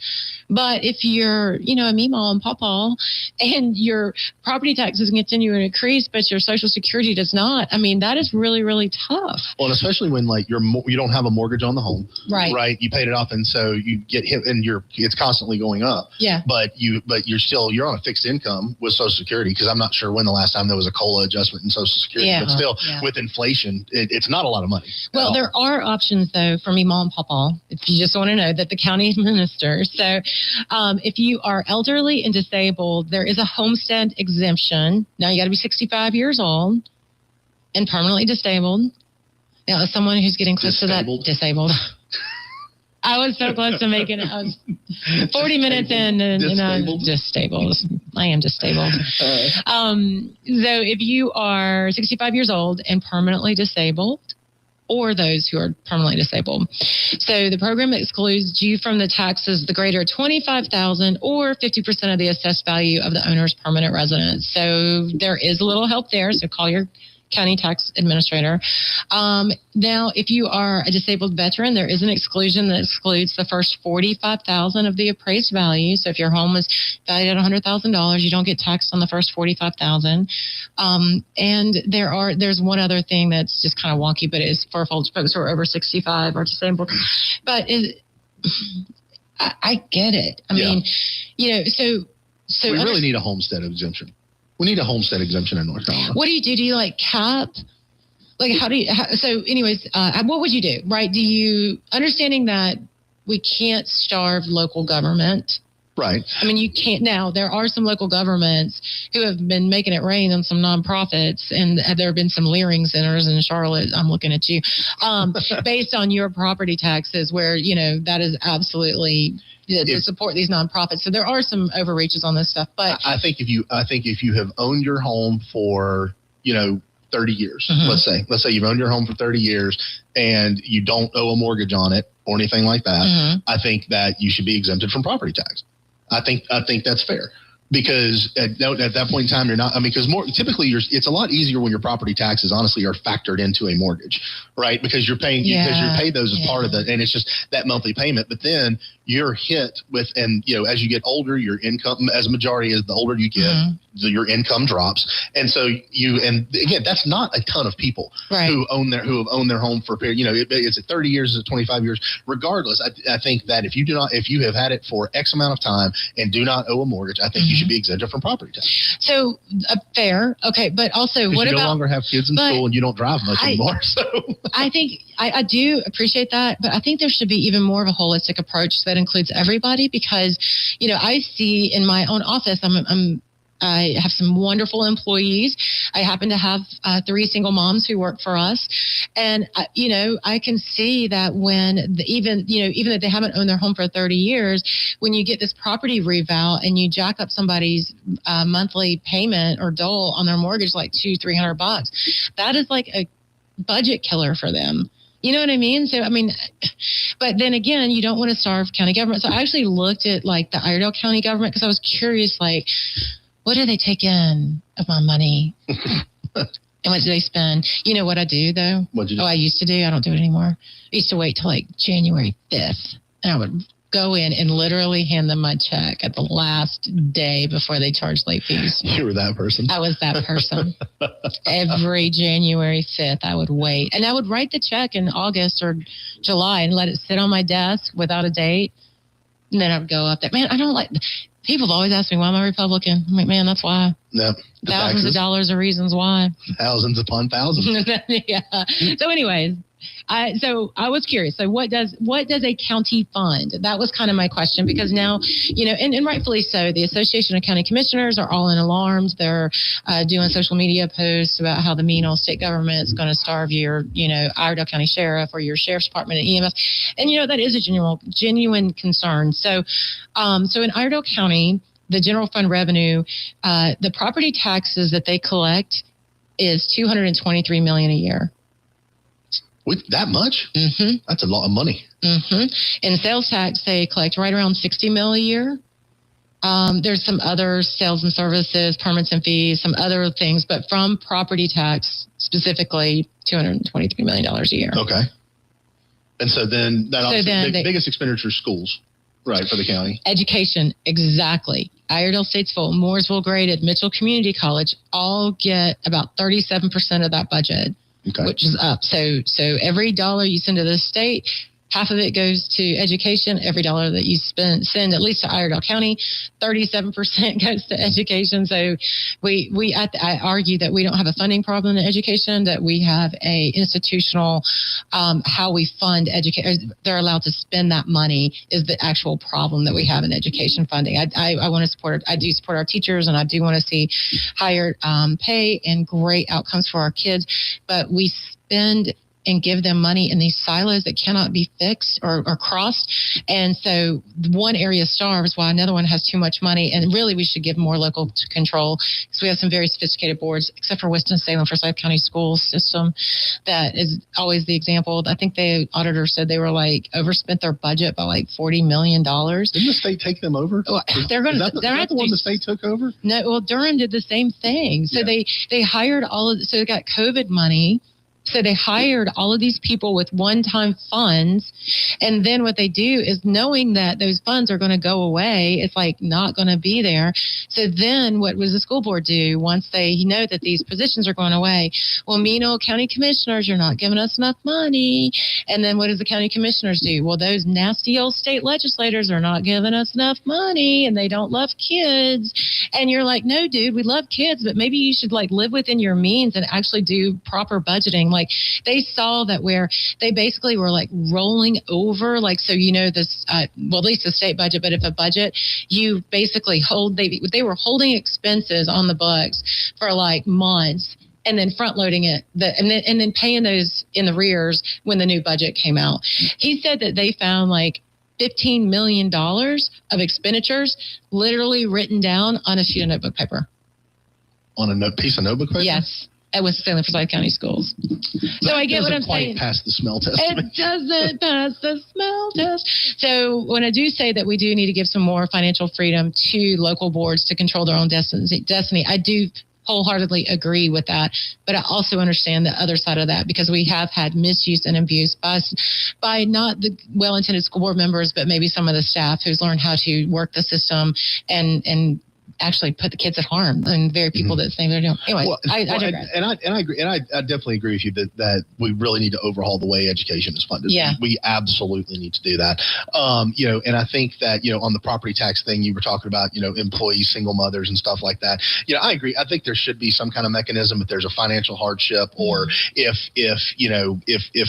But if you're, a Meemaw and Pawpaw and your property taxes continue to increase, but your Social Security does not, I mean, that is really, really tough. Well, and especially when you don't have a mortgage on the home, right? You paid it off, and so you get hit, and it's constantly going up. Yeah. But you're on a fixed income with Social Security, because I'm not sure when the last time there was a COLA adjustment in Social Security. Yeah. But still, with inflation, it's not a lot of money. Well, there are options though for Meemaw and Pawpaw, if you just want to know that the county administers. So. If you are elderly and disabled, there is a homestead exemption. Now, you got to be 65 years old and permanently disabled. Now, as someone who's getting close to that, disabled. I was so close to making it. I was 40 minutes in and I was disabled. I am disabled. So if you are 65 years old and permanently disabled, or those who are permanently disabled. So the program excludes you from the taxes the greater $25,000 or 50% of the assessed value of the owner's permanent residence. So there is a little help there. So call your county tax administrator. Now, if you are a disabled veteran, there is an exclusion that excludes the first $45,000 of the appraised value. So if your home is valued at $100,000, you don't get taxed on the first $45,000. And there's one other thing that's just kind of wonky, but it's for folks who are over 65 or disabled. But I get it. I mean, so we really need a homestead exemption. We need a homestead exemption in North Carolina. What do you do? Do you cap? So anyways, what would you do, right? Do you, understanding that we can't starve local government. Right. I mean, you can't now. There are some local governments who have been making it rain on some nonprofits, and there have been some Leering centers in Charlotte. I'm looking at you, based on your property taxes, where that is absolutely to support these nonprofits. So there are some overreaches on this stuff. But I think if you have owned your home for 30 years, let's say you've owned your home for 30 years and you don't owe a mortgage on it or anything like that, I think that you should be exempted from property tax. I think that's fair, because at that point in time, you're not. I mean, because typically it's a lot easier when your property taxes honestly are factored into a mortgage, right? Because you're paying because you pay those as part of the, and it's just that monthly payment. But then you're hit with, and as you get older, your income, as a majority, as the older you get, your income drops, and so and again, that's not a ton of people who have owned their home for a period. It's at 30 years, it's at 25 years. Regardless, I think that if you have had it for X amount of time and do not owe a mortgage, I think you should be exempted from property tax. So fair, okay, but also what you about? No longer have kids in school and you don't drive much anymore. So I think I do appreciate that, but I think there should be even more of a holistic approach that includes everybody, because I see in my own office, I have some wonderful employees. I happen to have 3 single moms who work for us. And, I can see that when even if they haven't owned their home for 30 years, when you get this property reval and you jack up somebody's monthly payment or dole on their mortgage, like $200-$300, that is like a budget killer for them. You know what I mean? So, but then again, you don't want to starve county government. So I actually looked at like the Iredell County government, because I was curious, like, what do they take in of my money? And what do they spend? You know what I do, though? What'd you do? I used to do. I don't do it anymore. I used to wait till like January 5th. And I would go in and literally hand them my check at the last day before they charged late fees. You were that person. I was that person. Every January 5th, I would wait. And I would write the check in August or July and let it sit on my desk without a date. And then I would go up there. Man, I don't like... People always ask me, why am I Republican? I'm like, man, that's why. Yep. Thousands of dollars of reasons why. Thousands upon thousands. Yeah. So anyways, I was curious. So what does a county fund? That was kind of my question, because now, and rightfully so, the Association of County Commissioners are all in alarms. They're doing social media posts about how the mean old state government is going to starve your, Iredell County Sheriff or your Sheriff's Department and EMS. And, that is a genuine concern. So in Iredell County, the general fund revenue, the property taxes that they collect is $223 million a year. With that much? Mm-hmm. That's a lot of money. Mm-hmm. In sales tax, they collect right around $60 million a year. There's some other sales and services, permits and fees, some other things, but from property tax specifically, $223 million a year. Okay. And so then the biggest expenditure is schools, right, for the county. Education, exactly. Iredell State's full, Mooresville graded, Mitchell Community College all get about 37% of that budget. Okay. Which is up. So every dollar you send to the state, half of it goes to education. Every dollar that you send at least to Iredell County, 37% goes to education. So I argue that we don't have a funding problem in education, that we have a institutional, how we fund education. They're allowed to spend that money is the actual problem that we have in education funding. I want to support, I do support our teachers, and I do want to see higher pay and great outcomes for our kids, but we spend and give them money in these silos that cannot be fixed or crossed. And so one area starves while another one has too much money. And really, we should give more local control, because we have some very sophisticated boards, except for Winston-Salem Forsyth County school system. That is always the example. I think the auditor said they were like overspent their budget by like $40 million. Didn't the state take them over? Well, they're going to. They're the one the state took over? No, well, Durham did the same thing. So they hired so they got COVID money. So they hired all of these people with one-time funds. And then what they do is, knowing that those funds are going to go away, it's like not going to be there. So then what does the school board do once they know that these positions are going away? Well, county commissioners, you're not giving us enough money. And then what does the county commissioners do? Well, those nasty old state legislators are not giving us enough money, and they don't love kids. And you're like, no, dude, we love kids, but maybe you should like live within your means and actually do proper budgeting. Like, they saw that where they basically were like rolling over, like, so this, well, at least the state budget, but if a budget, you basically they were holding expenses on the books for like months, and then front loading it, and then paying those in the rears when the new budget came out. He said that they found like $15 million of expenditures literally written down on a sheet of notebook paper. On a piece of notebook paper? Yes. At Winston-Salem Forsyth County Schools. So I get what I'm saying. It doesn't quite pass the smell test. It doesn't pass the smell test. So when I do say that we do need to give some more financial freedom to local boards to control their own destiny, I do wholeheartedly agree with that. But I also understand the other side of that, because we have had misuse and abuse by not the well-intended school board members, but maybe some of the staff who's learned how to work the system and actually put the kids at harm, and very people that think they're doing. Anyway, I digress. And I agree, and I definitely agree with you that we really need to overhaul the way education is funded. Yeah, we absolutely need to do that. And I think that on the property tax thing you were talking about, employees, single mothers, and stuff like that. I agree. I think there should be some kind of mechanism if there's a financial hardship, or if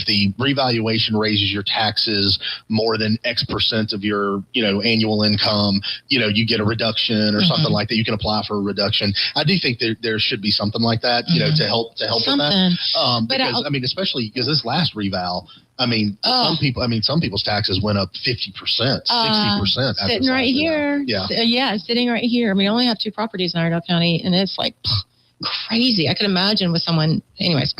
the revaluation raises your taxes more than X percent of your annual income, you get a reduction or something like that. You can apply for a reduction. I do think there should be something like that, to help with that. Because especially because this last reval, some people's taxes went up 50%, 60%. Sitting right here. Yeah, sitting right here. We only have 2 properties in Iredell County, and it's like crazy. I could imagine with someone. Anyways,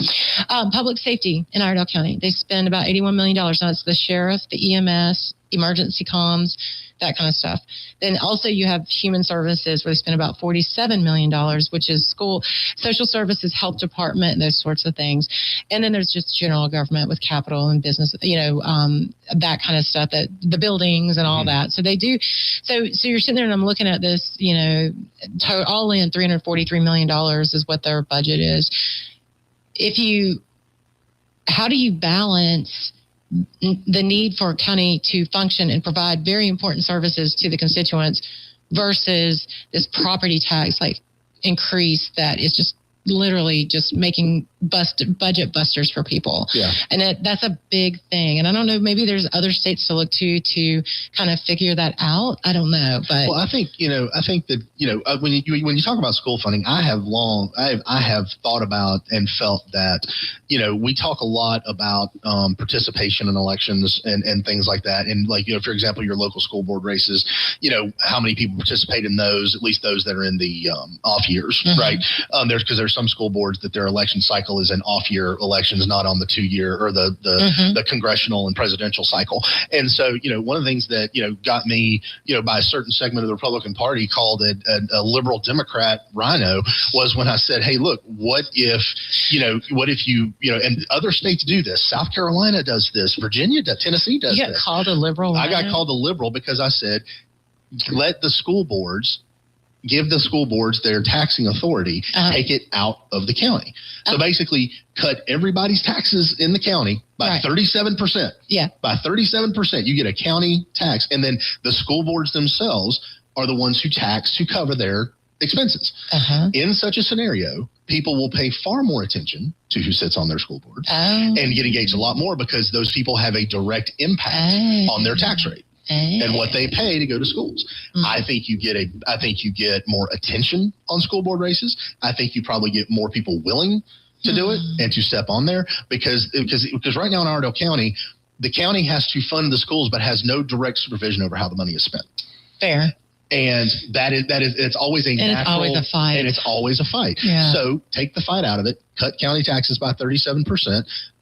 public safety in Iredell County, they spend about $81 million. Now it's the sheriff, the EMS, emergency comms, that kind of stuff. Then also you have human services, where they spend about $47 million, which is school, social services, health department, those sorts of things. And then there's just general government with capital and business, that kind of stuff, that the buildings and all that. So they do. So you're sitting there and I'm looking at this, all in $343 million is what their budget is. How do you balance the need for a county to function and provide very important services to the constituents versus this property tax increase that is just literally just making budget busters for people? Yeah. And that's a big thing. And I don't know, maybe there's other states to look to kind of figure that out. I don't know. But I think that, when you talk about school funding, I have thought about and felt that, we talk a lot about participation in elections and things like that. And for example, your local school board races, how many people participate in those, at least those that are in the off years, right? There's some school boards that their election cycle is in off-year elections, not on the 2-year or the congressional and presidential cycle. And so, one of the things that, got me, by a certain segment of the Republican Party called a liberal Democrat rhino was when I said, hey, look, what if you, and other states do this. South Carolina does this. Virginia does. Tennessee does this. You got called a liberal rhino? I got called a liberal because I said, give the school boards their taxing authority, take it out of the county. So basically cut everybody's taxes in the county by 37%. Yeah. By 37%, you get a county tax. And then the school boards themselves are the ones who tax to cover their expenses. In such a scenario, people will pay far more attention to who sits on their school board and get engaged a lot more, because those people have a direct impact on their tax rate and what they pay to go to schools. I think you get more attention on school board races. I think you probably get more people willing to do it and to step on there because right now in Iredell County, the county has to fund the schools but has no direct supervision over how the money is spent. Fair. And it's always it's always a fight. And it's always a fight. Yeah. So take the fight out of it, cut county taxes by 37%,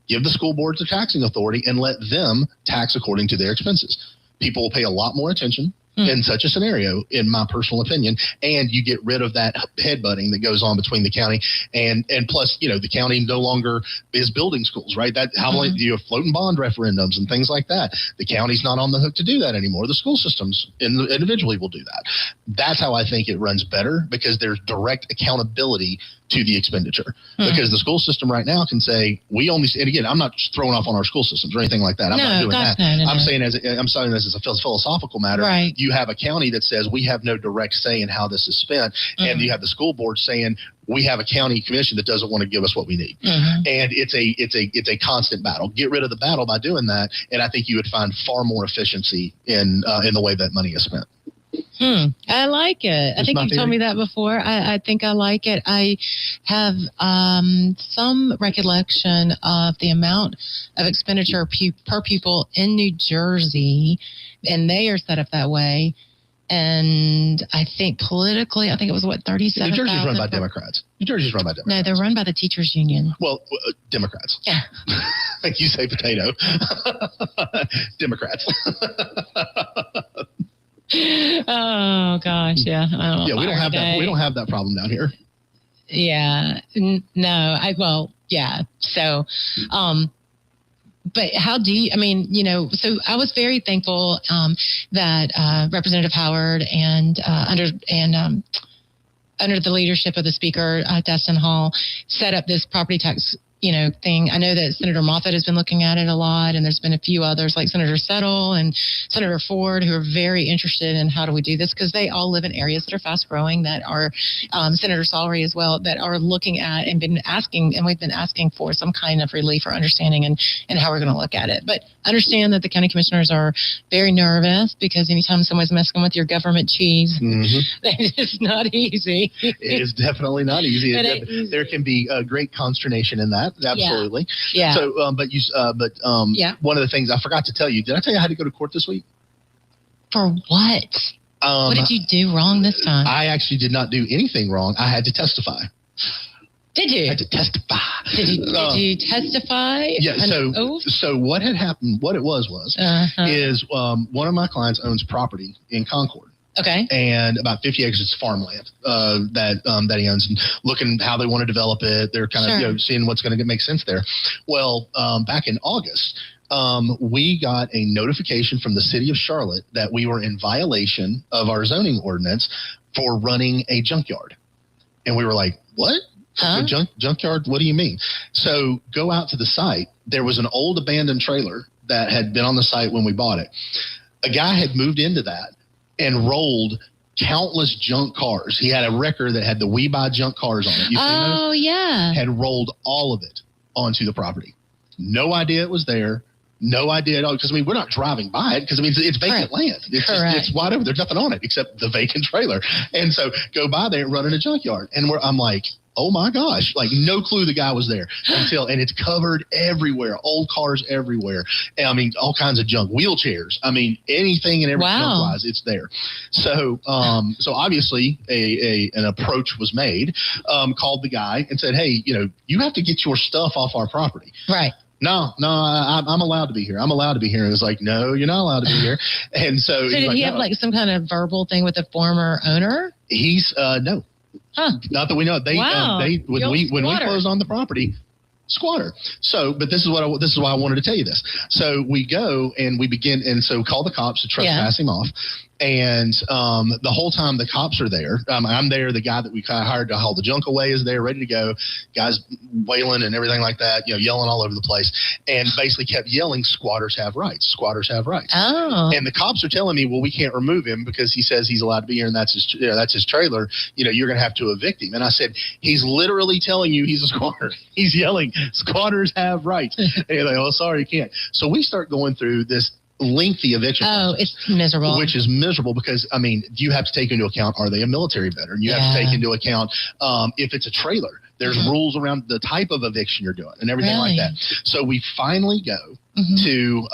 give the school boards the taxing authority, and let them tax according to their expenses. People will pay a lot more attention in such a scenario, in my personal opinion, and you get rid of that headbutting that goes on between the county and plus, the county no longer is building schools, right? That how long you have floating bond referendums and things like that. The county's not on the hook to do that anymore. The school systems individually will do that. That's how I think it runs better because there's direct accountability to the expenditure because the school system right now can say we only, and again, I'm not throwing off on our school systems or anything like that. I'm not doing that. I'm saying this as a philosophical matter. Right. You have a county that says we have no direct say in how this is spent, and you have the school board saying we have a county commission that doesn't want to give us what we need, and it's a constant battle. Get rid of the battle by doing that, and I think you would find far more efficiency in the way that money is spent. I like it. I think you've told me that before. I think I like it. I have some recollection of the amount of expenditure per pupil in New Jersey, and they are set up that way. And I think politically, it was 37,000. New Jersey's run by Democrats. No, they're run by the teachers union. Well, Democrats. Yeah. Like you say, potato. Democrats. Oh gosh, yeah. We don't have that. We don't have that problem down here. Yeah. No. So, but how do you? So I was very thankful that Representative Howard and under the leadership of the Speaker Destin Hall set up this property tax thing. I know that Senator Moffitt has been looking at it a lot, and there's been a few others like Senator Settle and Senator Ford who are very interested in how do we do this because they all live in areas that are fast growing that are Senator Sawyer as well that are looking at and been asking, and we've been asking for some kind of relief or understanding and how we're going to look at it. But understand that the county commissioners are very nervous because anytime someone's messing with your government cheese, it's not easy. It is definitely not easy. There can be a great consternation in that. Absolutely. Yeah. So, one of the things I forgot to tell you, did I tell you I had to go to court this week? For what? What did you do wrong this time? I actually did not do anything wrong. I had to testify. Did you? I had to testify. Did you testify? Yeah. So what had happened? What it was is one of my clients owns property in Concord. Okay. And about 50 acres is farmland that he owns, and looking how they want to develop it. They're kind of seeing what's going to make sense there. Well, back in August, we got a notification from the city of Charlotte that we were in violation of our zoning ordinance for running a junkyard, and we were like, "What? A junkyard? What do you mean?" So go out to the site. There was an old abandoned trailer that had been on the site when we bought it. A guy had moved into that and rolled countless junk cars. He had a wrecker that had the We Buy Junk Cars on it. Yeah. Had rolled all of it onto the property. No idea it was there. No idea at all. Because, we're not driving by it because, it's vacant land. It's wide open. There's nothing on it except the vacant trailer. And so go by there and run in a junkyard. And I'm like, oh my gosh, like no clue the guy was there and it's covered everywhere, old cars everywhere. All kinds of junk, wheelchairs. Anything and everything junk-wise, it's there. So, obviously an approach was made, called the guy and said, hey, you have to get your stuff off our property. Right. No, I'm allowed to be here. I'm allowed to be here. And it was like, no, you're not allowed to be here. And so did he have some kind of verbal thing with the former owner? He's no. Huh. Not that we know. When we closed on the property, squatter. So, but this is why I wanted to tell you this. So we go and we begin, and so call the cops to trespass him off. And the whole time the cops are there, I'm there. The guy that we kind of hired to haul the junk away is there, ready to go. Guys wailing and everything like that, yelling all over the place, and basically kept yelling, "Squatters have rights. Squatters have rights." Oh. And the cops are telling me, "Well, we can't remove him because he says he's allowed to be here, and that's his trailer. You're going to have to evict him." And I said, "He's literally telling you he's a squatter. He's yelling, 'Squatters have rights.'" And they're like, "Oh, sorry, you can't." So we start going through this lengthy eviction process, it's miserable. Which is miserable because you have to take into account, are they a military veteran? You have to take into account if it's a trailer. There's rules around the type of eviction you're doing and everything like that. So we finally go to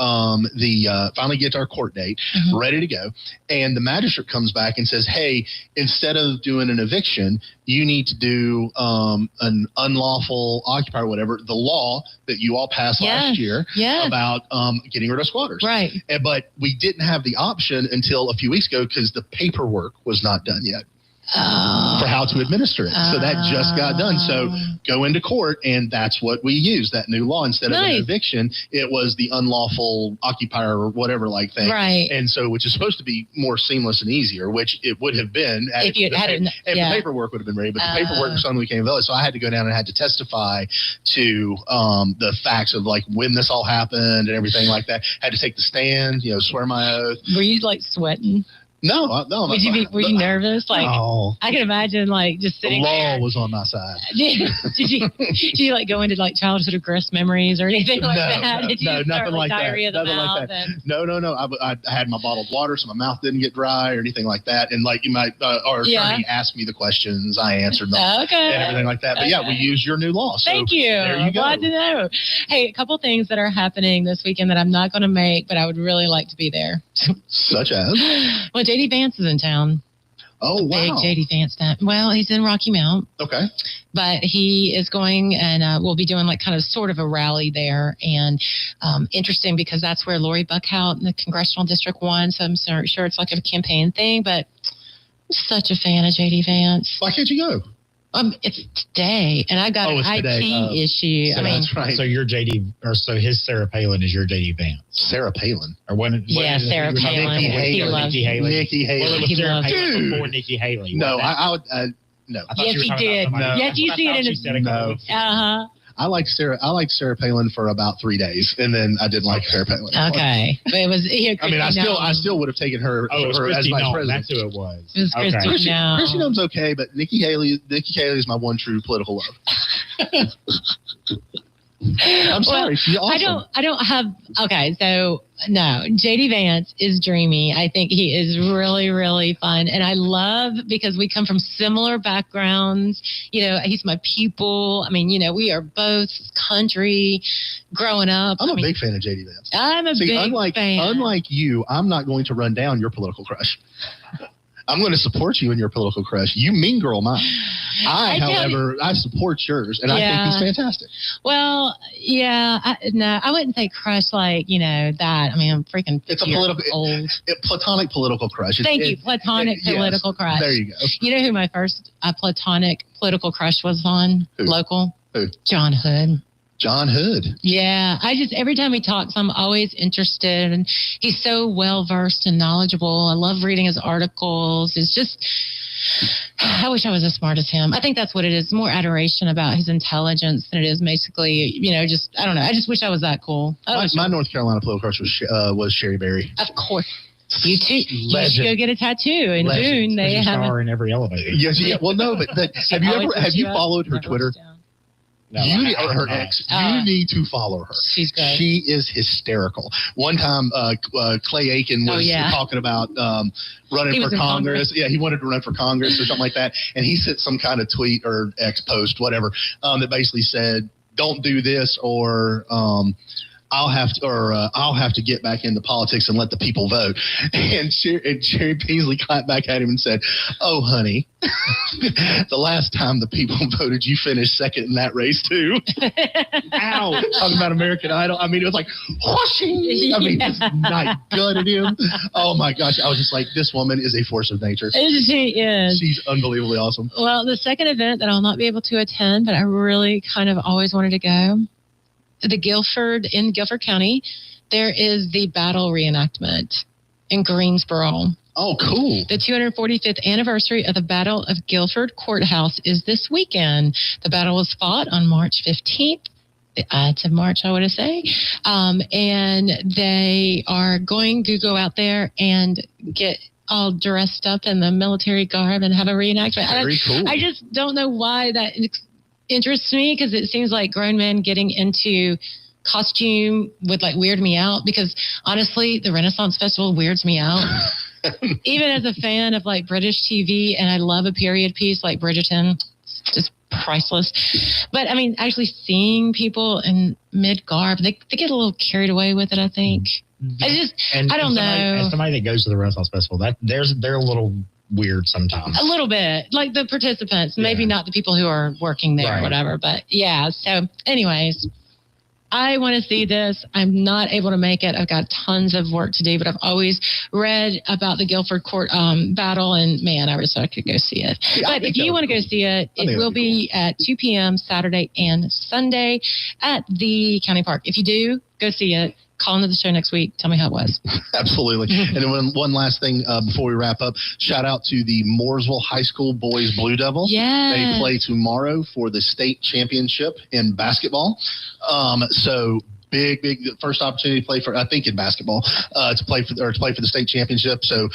finally get to our court date, ready to go. And the magistrate comes back and says, hey, instead of doing an eviction, you need to do an unlawful occupier or whatever, the law that you all passed last year about getting rid of squatters. Right. But we didn't have the option until a few weeks ago because the paperwork was not done yet. For how to administer it. So that just got done. So go into court, and that's what we use, that new law. Instead of an eviction, it was the unlawful occupier or whatever like thing. Right. And so, which is supposed to be more seamless and easier, which it would have been if you had it. If the paperwork would have been ready, but the paperwork suddenly became valid. So I had to go down and I had to testify to the facts of like when this all happened and everything like that. Had to take the stand, swear my oath. Were you like sweating? No. Were you nervous? Like, no. I can imagine like just sitting there. The law there. was on my side. Did you like go into like childhood regress memories or anything like that? No, Did you nothing start, like diarrhea that. Nothing like that. No. I had my bottled water, so my mouth didn't get dry or anything like that. And like our attorney asked me the questions, I answered them, and everything like that. But we use your new law. So thank you. There you go. Glad to know. Hey, a couple things that are happening this weekend that I'm not going to make, but I would really like to be there. Such as? Well, JD Vance is in town. Oh, wow. Big JD Vance. Well, he's in Rocky Mount. Okay. But he is going and we'll be doing like kind of sort of a rally there. And interesting because that's where Lori Buckhout in the Congressional District won. So I'm sure it's like a campaign thing. But I'm such a fan of JD Vance. Why can't you go? It's today, and I got an IT issue. So that's right. So your JD, or so his Sarah Palin is your JD Vance. Sarah Palin, or when? Yeah, Sarah Palin. He loves Nikki Haley. Nikki Haley. Well, it was Sarah Palin before Nikki Haley. No, I would. No. Yes, he did. Yes, you see it in his. No. I liked Sarah Palin for about 3 days, and then I didn't like Sarah Palin. Okay, but it was. I still would have taken her. Oh, it was as vice president. That's who it was. It was Christy Noem's okay, but Nikki Haley is my one true political love. I'm sorry, she's awesome. I don't have. Okay, so no, JD Vance is dreamy. I think he is really, really fun, and I love because we come from similar backgrounds. He's my pupil. I mean, we are both country growing up. I'm a big fan of JD Vance. I'm a big fan. Unlike you, I'm not going to run down your political crush. I'm going to support you in your political crush. You mean girl mine. However, I support yours, and I think he's fantastic. Well, I wouldn't say crush like, that. I mean, I'm freaking it's a political, platonic political crush. Thank you, platonic political crush. There you go. You know who my first platonic political crush was on? Who? Local? Who? John Hood. John Hood. Yeah, every time he talks, I'm always interested, and he's so well versed and knowledgeable. I love reading his articles. It's just, I wish I was as smart as him. I think that's what it is. More adoration about his intelligence than it is basically, I don't know. I just wish I was that cool. My North Carolina political crush was Sherry Berry. Of course. You too. You should go get a tattoo in June. They have in every elevator. Yeah. Well, no, but have you followed her Twitter? No, her ex. You need to follow her. She's great. She is hysterical. One time, Clay Aiken was talking about running for Congress. Yeah, he wanted to run for Congress or something like that, and he sent some kind of tweet or ex post, whatever, that basically said, "Don't do this," or I'll have to get back into politics and let the people vote. And Jerry Peasley clapped back at him and said, "Oh, honey, the last time the people voted, you finished second in that race too." Ow! Talking about American Idol. I mean, it was like whooshing. I mean, this night gutted him. Oh my gosh! I was just like, this woman is a force of nature. She is. She's unbelievably awesome. Well, the second event that I'll not be able to attend, but I really kind of always wanted to go. In Guilford County, there is the battle reenactment in Greensboro. Oh, cool. The 245th anniversary of the Battle of Guilford Courthouse is this weekend. The battle was fought on March 15th. The Ides of March, I want to say. And they are going to go out there and get all dressed up in the military garb and have a reenactment. Very cool. I just don't know why that interests me, because it seems like grown men getting into costume would like weird me out, because honestly, the Renaissance Festival weirds me out. Even as a fan of like British TV, and I love a period piece like Bridgerton. just priceless. But I mean, actually seeing people in mid garb, they get a little carried away with it, I think. I don't know. As somebody that goes to the Renaissance Festival, they're a little weird sometimes. A little bit, like the participants, maybe not the people who are working there or whatever. But yeah. So, anyways, I want to see this. I'm not able to make it. I've got tons of work to do, but I've always read about the Guilford Court battle, and man, I wish I could go see it. But if you want to go see it, it will be at 2 p.m. Saturday and Sunday at the county park. If you do, go see it. Call into the show next week. Tell me how it was. Absolutely. And then one last thing before we wrap up. Shout out to the Mooresville High School boys Blue Devils. Yeah. They play tomorrow for the state championship in basketball. So big first opportunity to play for, I think, in basketball, to play for the state championship. So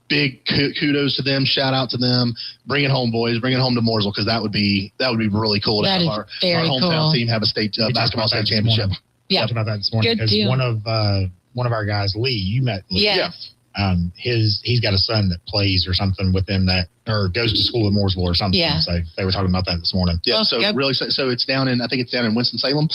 big kudos to them. Shout out to them. Bring it home, boys. Bring it home to Mooresville, because that would be really cool to have our hometown team have a state basketball state championship. Yeah, talked about that this morning because one of our guys, Lee, you met Lee. Yes. He's got a son that plays or something with them or goes to school in Mooresville or something. Yeah. So they were talking about that this morning. Yeah. So it's down in, I think it's down in Winston-Salem.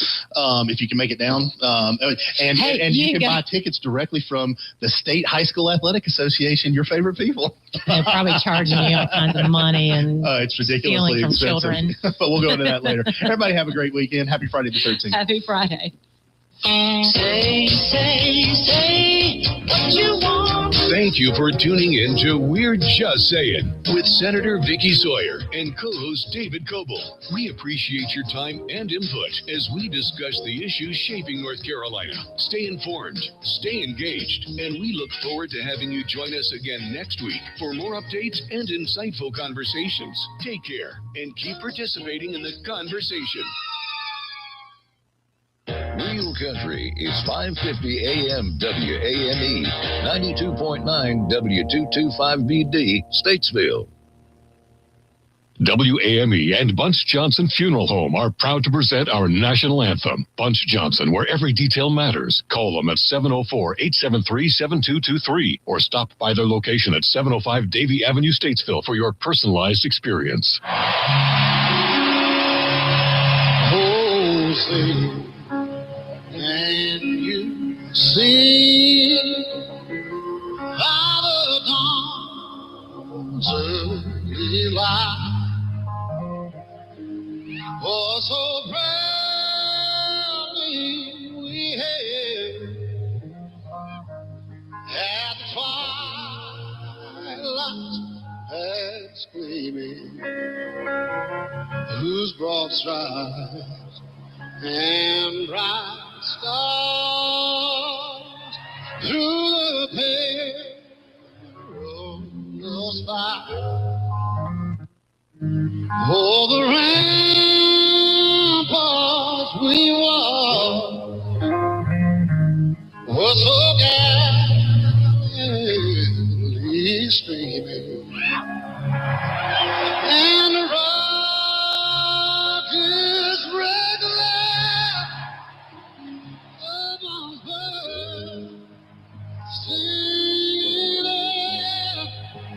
If you can make it down, and you can buy tickets directly from the State High School Athletic Association. Your favorite people. They're probably charging you all kinds of money and it's ridiculously from expensive. Children. But we'll go into that later. Everybody have a great weekend. Happy Friday the 13th. Happy Friday. Say what you want. Thank you for tuning in to We're Just Saying with Senator Vickie Sawyer and co-host David Coble. We appreciate your time and input as we discuss the issues shaping North Carolina. Stay informed, stay engaged, and we look forward to having you join us again next week for more updates and insightful conversations. Take care and keep participating in the conversation. Real Country is 550 AM WAME, 92.9 W225BD, Statesville. WAME and Bunch Johnson Funeral Home are proud to present our national anthem, Bunch Johnson, where every detail matters. Call them at 704-873-7223 or stop by their location at 705 Davie Avenue, Statesville for your personalized experience. Oh, say, can you see by the dawn's early light? Oh, so proudly we hailed at the twilight's gleaming, whose broad stripes and bright stars through the perilous fight. Oh, the